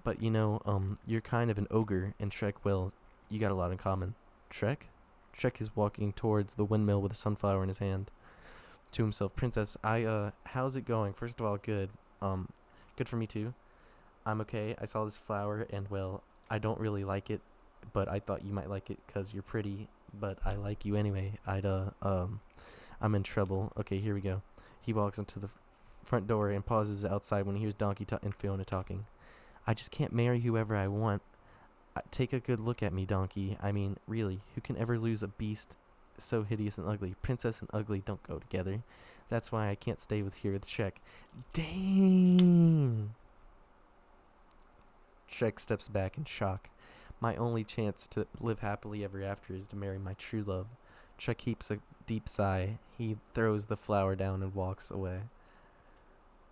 But you're kind of an ogre, and Shrek, well, you got a lot in common. Shrek? Shrek is walking towards the windmill with a sunflower in his hand. To himself, Princess, how's it going? First of all, good. Good for me too. I'm okay. I saw this flower, and well, I don't really like it, but I thought you might like it because you're pretty, but I like you anyway. I'm in trouble. Okay, here we go. He walks into the front door and pauses outside when he hears Donkey and Fiona talking. I just can't marry whoever I want. Take a good look at me, Donkey. I mean, really, who can ever lose a beast so hideous and ugly? Princess and ugly don't go together. That's why I can't stay here with Shrek. Dang! Shrek steps back in shock. My only chance to live happily ever after is to marry my true love. Shrek heaps a deep sigh. He throws the flower down and walks away.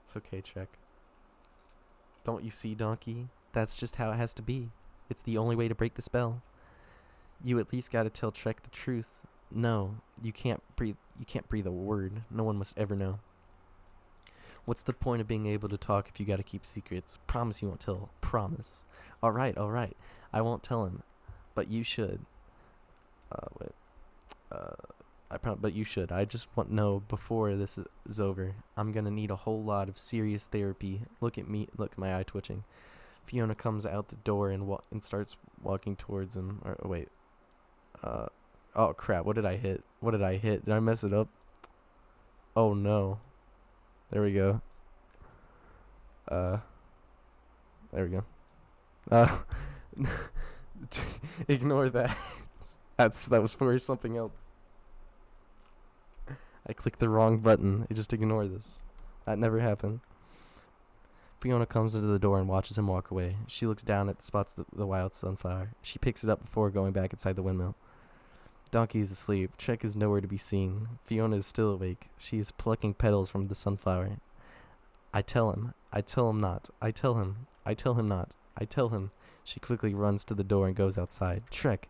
It's okay, Shrek. Don't you see, Donkey? That's just how it has to be. It's the only way to break the spell. You at least gotta tell Shrek the truth. No, you can't breathe a word. No one must ever know. What's the point of being able to talk if you gotta keep secrets? Promise you won't tell. Promise. Alright. I won't tell him. But you should. But you should. I just want to know before this is over. I'm gonna need a whole lot of serious therapy. Look at me. Look, my eye twitching. Fiona comes out the door and starts walking towards him. Oh crap! What did I hit? Did I mess it up? Oh no. There we go. There we go. Ignore that. That was for something else. I clicked the wrong button. Just ignore this. That never happened. Fiona comes into the door and watches him walk away. She looks down at the spots of the wild sunflower. She picks it up before going back inside the windmill. Donkey is asleep. Shrek is nowhere to be seen. Fiona is still awake. She is plucking petals from the sunflower. I tell him not. I tell him not. She quickly runs to the door and goes outside. Shrek,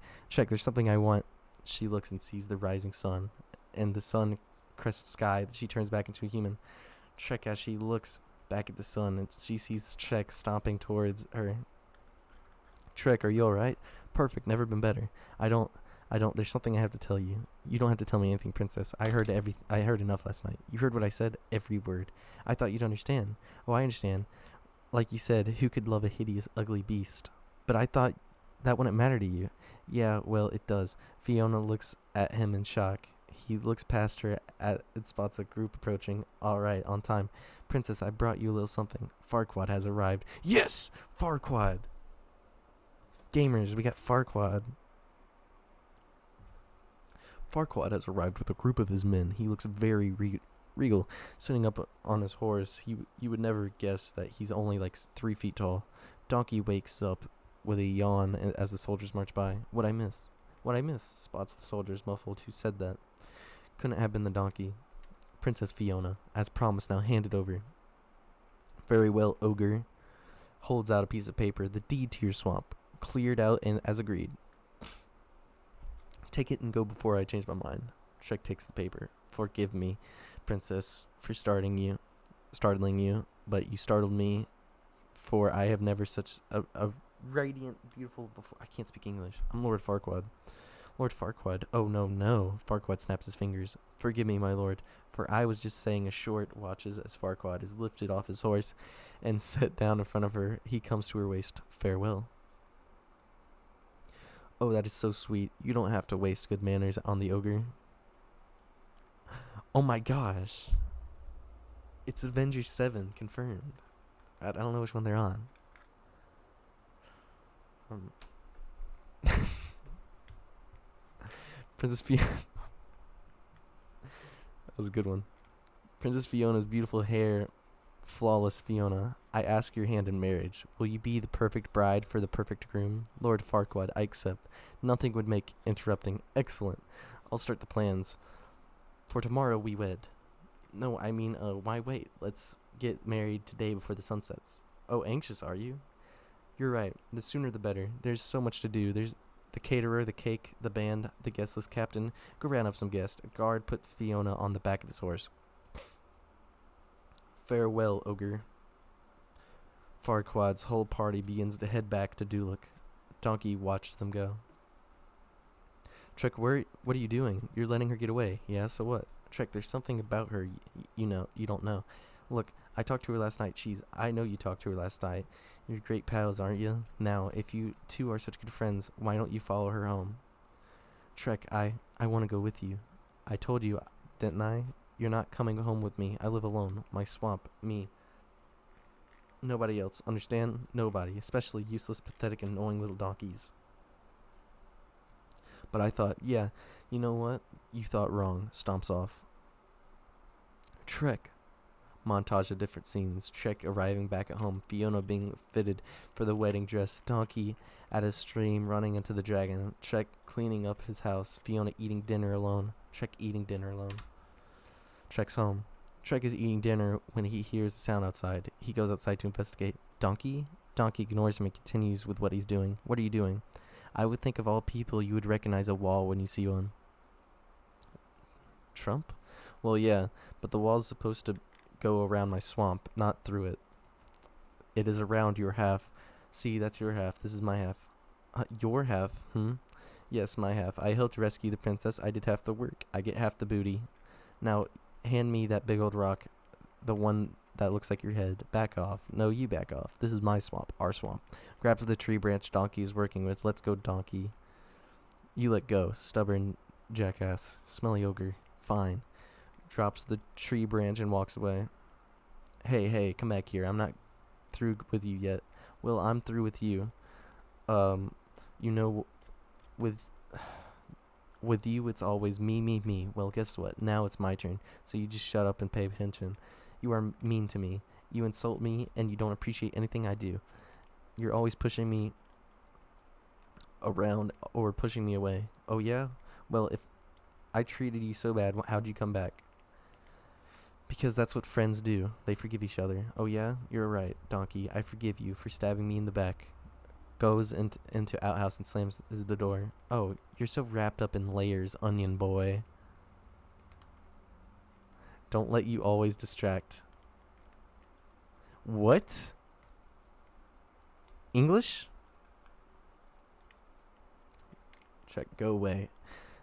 there's something I want. She looks and sees the rising sun. And the sun crests sky. She turns back into a human. Shrek, as she looks back at the sun, and she sees Shrek stomping towards her. Shrek, are you alright? Perfect, never been better. I don't, there's something I have to tell you. You don't have to tell me anything, Princess. I heard enough last night. You heard what I said? Every word. I thought you'd understand. Oh, I understand. Like you said, who could love a hideous, ugly beast? But I thought that wouldn't matter to you. Yeah, well, it does. Fiona looks at him in shock. He looks past her and spots a group approaching. Alright, on time. Princess, I brought you a little something. Farquaad has arrived. Yes! Farquaad! Gamers, we got Farquaad. Farquaad has arrived with a group of his men. He looks very regal. Sitting up on his horse, you would never guess that he's only like 3 feet tall. Donkey wakes up with a yawn as the soldiers march by. What I miss? Spots the soldiers muffled. Who said that? Couldn't have been the donkey. Princess Fiona, as promised, now hand it over. Very well, ogre. Holds out a piece of paper. The deed to your swamp. Cleared out and as agreed. Take it and go before I change my mind. Shrek takes the paper. Forgive me, Princess, for startling you, but you startled me, for I have never such a radiant, beautiful before. I can't speak English. I'm Lord Farquaad. Lord Farquaad. Oh, no. Farquaad snaps his fingers. Forgive me, my lord, for I was just saying a short. Watches as Farquaad is lifted off his horse and set down in front of her. He comes to her waist. Farewell. Oh, that is so sweet. You don't have to waste good manners on the ogre. Oh my gosh. It's Avengers 7, confirmed. I don't know which one they're on. Princess Fiona. That was a good one. Princess Fiona's beautiful hair, flawless Fiona. I ask your hand in marriage. Will you be the perfect bride for the perfect groom? Lord Farquaad, I accept. Nothing would make interrupting. Excellent. I'll start the plans. For tomorrow we wed. No, I mean, why wait? Let's get married today before the sun sets. Oh, anxious, are you? You're right. The sooner the better. There's so much to do. There's the caterer, the cake, the band, the guest list captain. Go round up some guests. A guard put Fiona on the back of his horse. Farewell, ogre. Farquaad's whole party begins to head back to Duloc. Donkey watched them go. Trek, what are you doing? You're letting her get away. Yeah, so what? Trek, there's something about her you don't know. Look, I talked to her last night. I know you talked to her last night. You're great pals, aren't you? Now, if you two are such good friends, why don't you follow her home? Trek, I want to go with you. I told you, didn't I? You're not coming home with me. I live alone. My swamp. Me. Nobody else. Understand? Nobody. Especially useless, pathetic, annoying little donkeys. But I thought, yeah, you know what? You thought wrong. Stomps off. Trek. Montage of different scenes. Trek arriving back at home. Fiona being fitted for the wedding dress. Donkey at a stream running into the dragon. Trek cleaning up his house. Fiona eating dinner alone. Trek eating dinner alone. Trek's home. Trek is eating dinner when he hears the sound outside. He goes outside to investigate. Donkey? Donkey ignores him and continues with what he's doing. What are you doing? I would think of all people you would recognize a wall when you see one. Trump? Well, yeah, but the wall's supposed to go around my swamp, not through it. It is around your half. See, that's your half. This is my half. Your half? Yes, my half. I helped rescue the princess. I did half the work. I get half the booty. Now, hand me that big old rock. The one that looks like your head. Back off. No, you back off. This is my swamp. Our swamp. Grabs the tree branch Donkey is working with. Let's go, Donkey. You let go. Stubborn jackass. Smelly ogre. Fine. Drops the tree branch and walks away. Hey, come back here. I'm not through with you yet. Well, I'm through with you. With you, it's always me. Well, guess what? Now it's my turn. So you just shut up and pay attention. You are mean to me. You insult me, and you don't appreciate anything I do. You're always pushing me around or pushing me away. Oh, yeah? Well, if I treated you so bad, how'd you come back? Because that's what friends do. They forgive each other. Oh, yeah? You're right, Donkey. I forgive you for stabbing me in the back. Goes into outhouse and slams the door. Oh, you're so wrapped up in layers, onion boy. Don't let you always distract. What? English? Check, go away.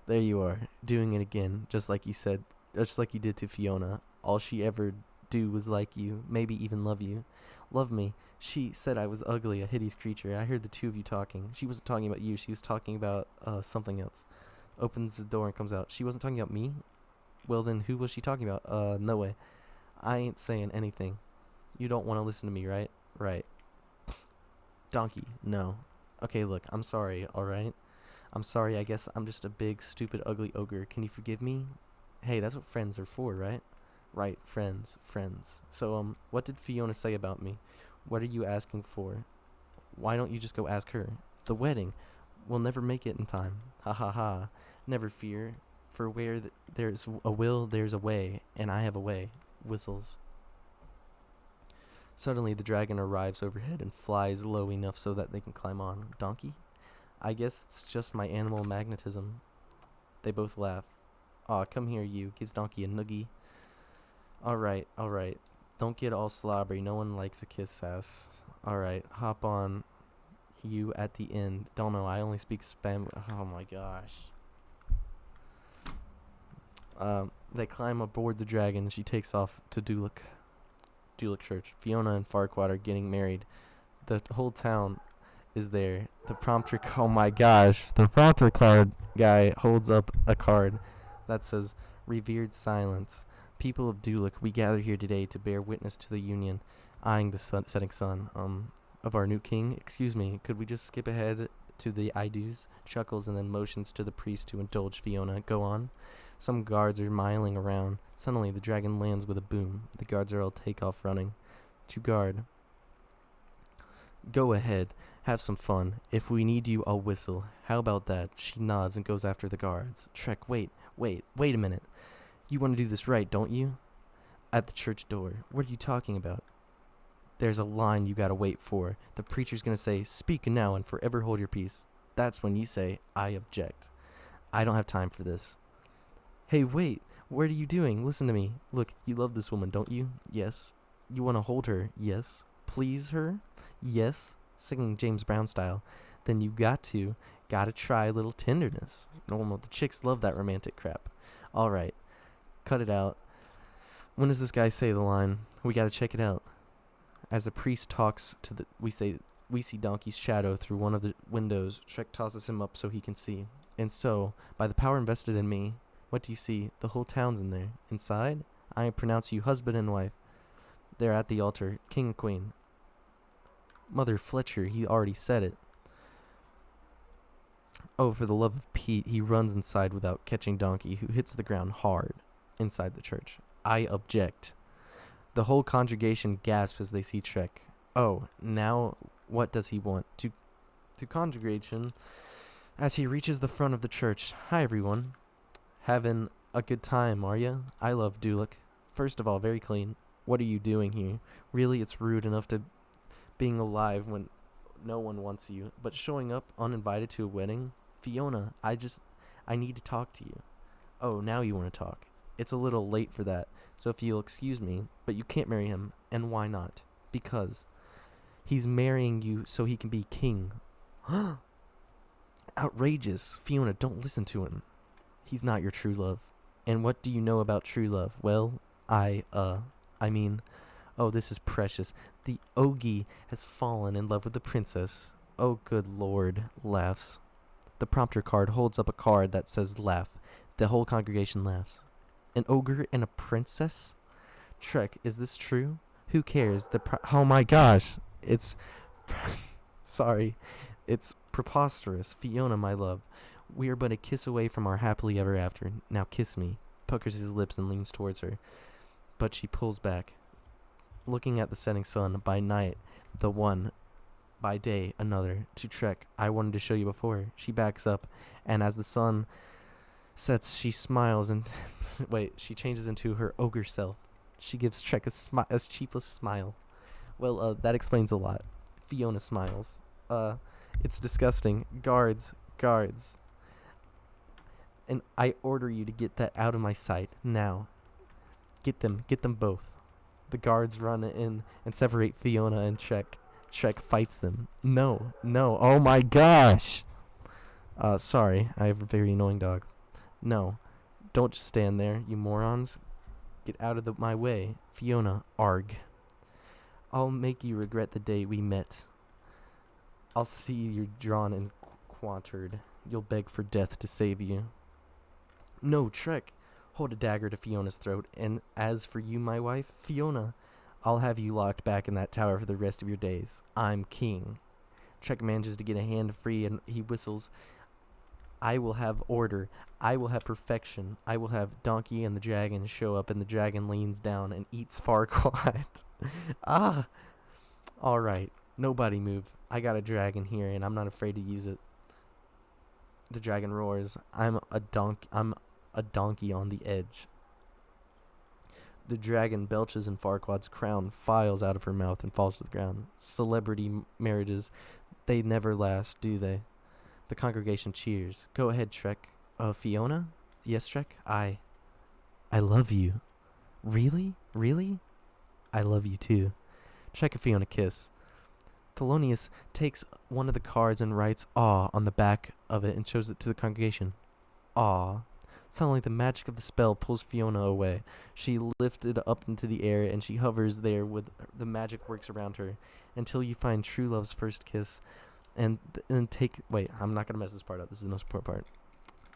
There you are, doing it again, just like you said, just like you did to Fiona. All she ever do was like you, maybe even love you. Love me. She said I was ugly, a hideous creature. I heard the two of you talking. She wasn't talking about you, she was talking about something else. Opens the door and comes out. She wasn't talking about me? Well then, who was she talking about? No way. I ain't saying anything. You don't want to listen to me, right? Right. Donkey, no. Okay, look, I'm sorry, alright? I'm sorry, I guess I'm just a big, stupid, ugly ogre. Can you forgive me? Hey, that's what friends are for, right? Right, friends. So, what did Fiona say about me? What are you asking for? Why don't you just go ask her? The wedding. We'll never make it in time. Ha ha ha. Never fear. For where there's a will, there's a way. And I have a way. Whistles. Suddenly, the dragon arrives overhead and flies low enough so that they can climb on. Donkey? I guess it's just my animal magnetism. They both laugh. Aw, come here, you. Gives Donkey a noogie. Alright. Don't get all slobbery. No one likes a kiss ass. Alright, hop on. You at the end. Don't know, I only speak spam. Oh my gosh. They climb aboard the dragon and she takes off to Duloc Church. Fiona and Farquaad are getting married. The whole town is there. The prompter, oh my gosh. The prompter card guy holds up a card that says, Revered Silence. People of Duloc, we gather here today to bear witness to the union, eyeing the setting sun, of our new king. Excuse me, could we just skip ahead to the I do's? Chuckles and then motions to the priest to indulge Fiona. Go on. Some guards are miling around. Suddenly, the dragon lands with a boom. The guards are all take off running. To guard. Go ahead. Have some fun. If we need you, I'll whistle. How about that? She nods and goes after the guards. Trek, wait a minute. You want to do this right, don't you? At the church door. What are you talking about? There's a line you gotta wait for. The preacher's gonna say, "Speak now and forever hold your peace." That's when you say, "I object. I don't have time for this." Hey, wait. What are you doing? Listen to me. Look, you love this woman, don't you? Yes. You want to hold her? Yes. Please her? Yes. Singing James Brown style. Then you gotta try a little tenderness. Normal. The chicks love that romantic crap. Alright. Cut it out. When does this guy say the line? We gotta check it out. As the priest talks to we see Donkey's shadow through one of the windows. Shrek tosses him up so he can see. And so, by the power invested in me, what do you see? The whole town's in there. Inside, I pronounce you husband and wife. They're at the altar, king and queen. Mother Fletcher, he already said it. Oh, for the love of Pete, he runs inside without catching Donkey, who hits the ground hard inside the church. I object. The whole congregation gasps as they see Shrek. Oh, now what does he want? To congregation, as he reaches the front of the church. Hi, everyone. Having a good time, are ya? I love Dulick. First of all, very clean. What are you doing here? Really, it's rude enough to being alive when no one wants you, but showing up uninvited to a wedding? Fiona, I need to talk to you. Oh, now you want to talk. It's a little late for that, so if you'll excuse me, but you can't marry him, and why not? Because he's marrying you so he can be king. Outrageous. Fiona, don't listen to him. He's not your true love. And what do you know about true love? Well, oh, this is precious. The Ogie has fallen in love with the princess. Oh, good lord, laughs. The prompter card holds up a card that says laugh. The whole congregation laughs. An ogre and a princess? Shrek, is this true? Who cares? Oh my gosh. It's... Sorry. It's preposterous. Fiona, my love. We are but a kiss away from our happily ever after. Now kiss me. Puckers his lips and leans towards her. But she pulls back. Looking at the setting sun, by night, the one, by day, another. To Shrek, I wanted to show you before. She backs up, and as the sun sets, she smiles and... she changes into her ogre self. She gives Shrek a cheapless smile. Well, that explains a lot. Fiona smiles. It's disgusting. Guards. And I order you to get that out of my sight, now. Get them both. The guards run in and separate Fiona and Shrek. Shrek fights them. No, oh my gosh! Sorry, I have a very annoying dog. No, don't just stand there, you morons. Get out of my way. Fiona, arg. I'll make you regret the day we met. I'll see you drawn and quartered. You'll beg for death to save you. No, Shrek. Hold a dagger to Fiona's throat, and as for you, my wife, Fiona, I'll have you locked back in that tower for the rest of your days. I'm king. Shrek manages to get a hand free, and he whistles. I will have order. I will have perfection. I will have Donkey and the dragon show up, and the dragon leans down and eats Farquaad. Alright, nobody move. I got a dragon here, and I'm not afraid to use it. The dragon roars. I'm a donkey on the edge. The dragon belches and Farquaad's crown files out of her mouth and falls to the ground. Celebrity marriages, they never last, do they? The congregation cheers. Go ahead, Shrek. Fiona? Yes, Shrek? I love you. Really? I love you too. Shrek and Fiona kiss. Thelonious takes one of the cards and writes "Aw" on the back of it and shows it to the congregation. Aw. Suddenly, the magic of the spell pulls Fiona away. She lifted up into the air, and she hovers there with the magic works around her until you find true love's first kiss. And then I'm not going to mess this part up. This is the most important part.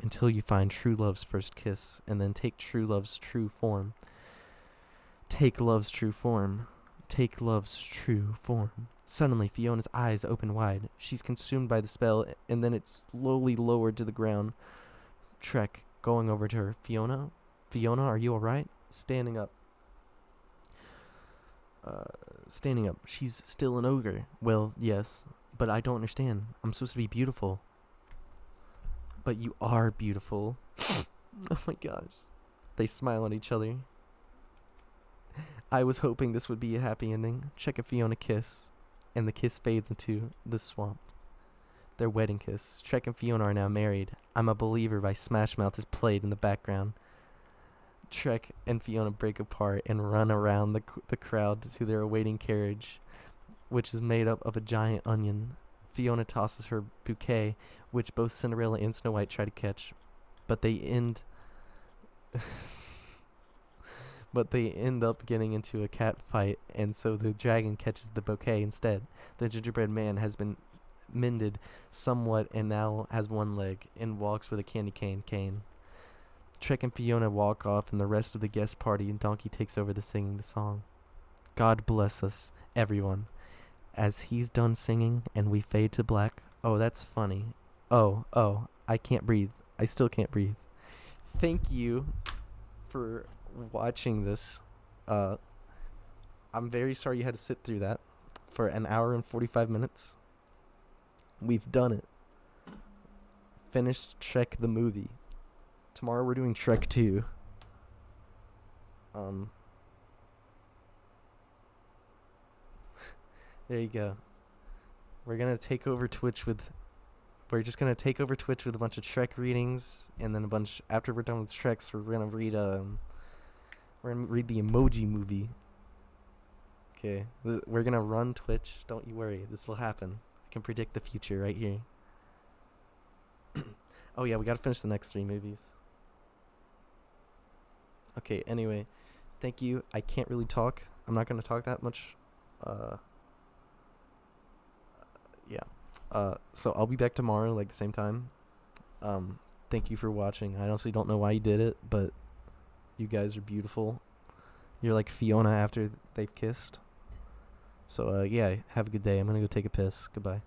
Until you find true love's first kiss, and then take true love's true form. Take love's true form. Take love's true form. Suddenly, Fiona's eyes open wide. She's consumed by the spell, and then it's slowly lowered to the ground. Shrek, going over to her. Fiona, are you alright? Standing up. She's still an ogre. Well, yes, but I don't understand. I'm supposed to be beautiful. But you are beautiful. Oh my gosh. They smile at each other. I was hoping this would be a happy ending. Shrek and Fiona kiss, and the kiss fades into the swamp. Their wedding kiss. Shrek and Fiona are now married. I'm a Believer by Smash Mouth is played in the background. Shrek and Fiona break apart and run around the crowd to their awaiting carriage, which is made up of a giant onion. Fiona tosses her bouquet, which both Cinderella and Snow White try to catch, but they end up getting into a cat fight, and so the dragon catches the bouquet instead. The gingerbread man has been mended somewhat and now has one leg and walks with a candy cane. Shrek and Fiona walk off, and the rest of the guest party and Donkey takes over the singing the song. God bless us, everyone. As he's done singing and we fade to black. Oh, that's funny. Oh, I can't breathe. I still can't breathe. Thank you for watching this. I'm very sorry you had to sit through that for an hour and 45 minutes. We've done it. Finished Shrek the movie. Tomorrow we're doing Shrek 2. There you go. We're just gonna take over Twitch with a bunch of Shrek readings, and then after we're done with Shreks, we're gonna read the Emoji Movie. Okay, we're gonna run Twitch. Don't you worry, this will happen. I can predict the future right here. Oh yeah, we gotta finish the next 3 movies. Okay, anyway, thank you. I can't really talk. I'm not gonna talk that much. So I'll be back tomorrow, like the same time. Thank you for watching. I honestly don't know why you did it, but you guys are beautiful. You're like Fiona after they've kissed. So yeah, have a good day. I'm gonna go take a piss. Goodbye.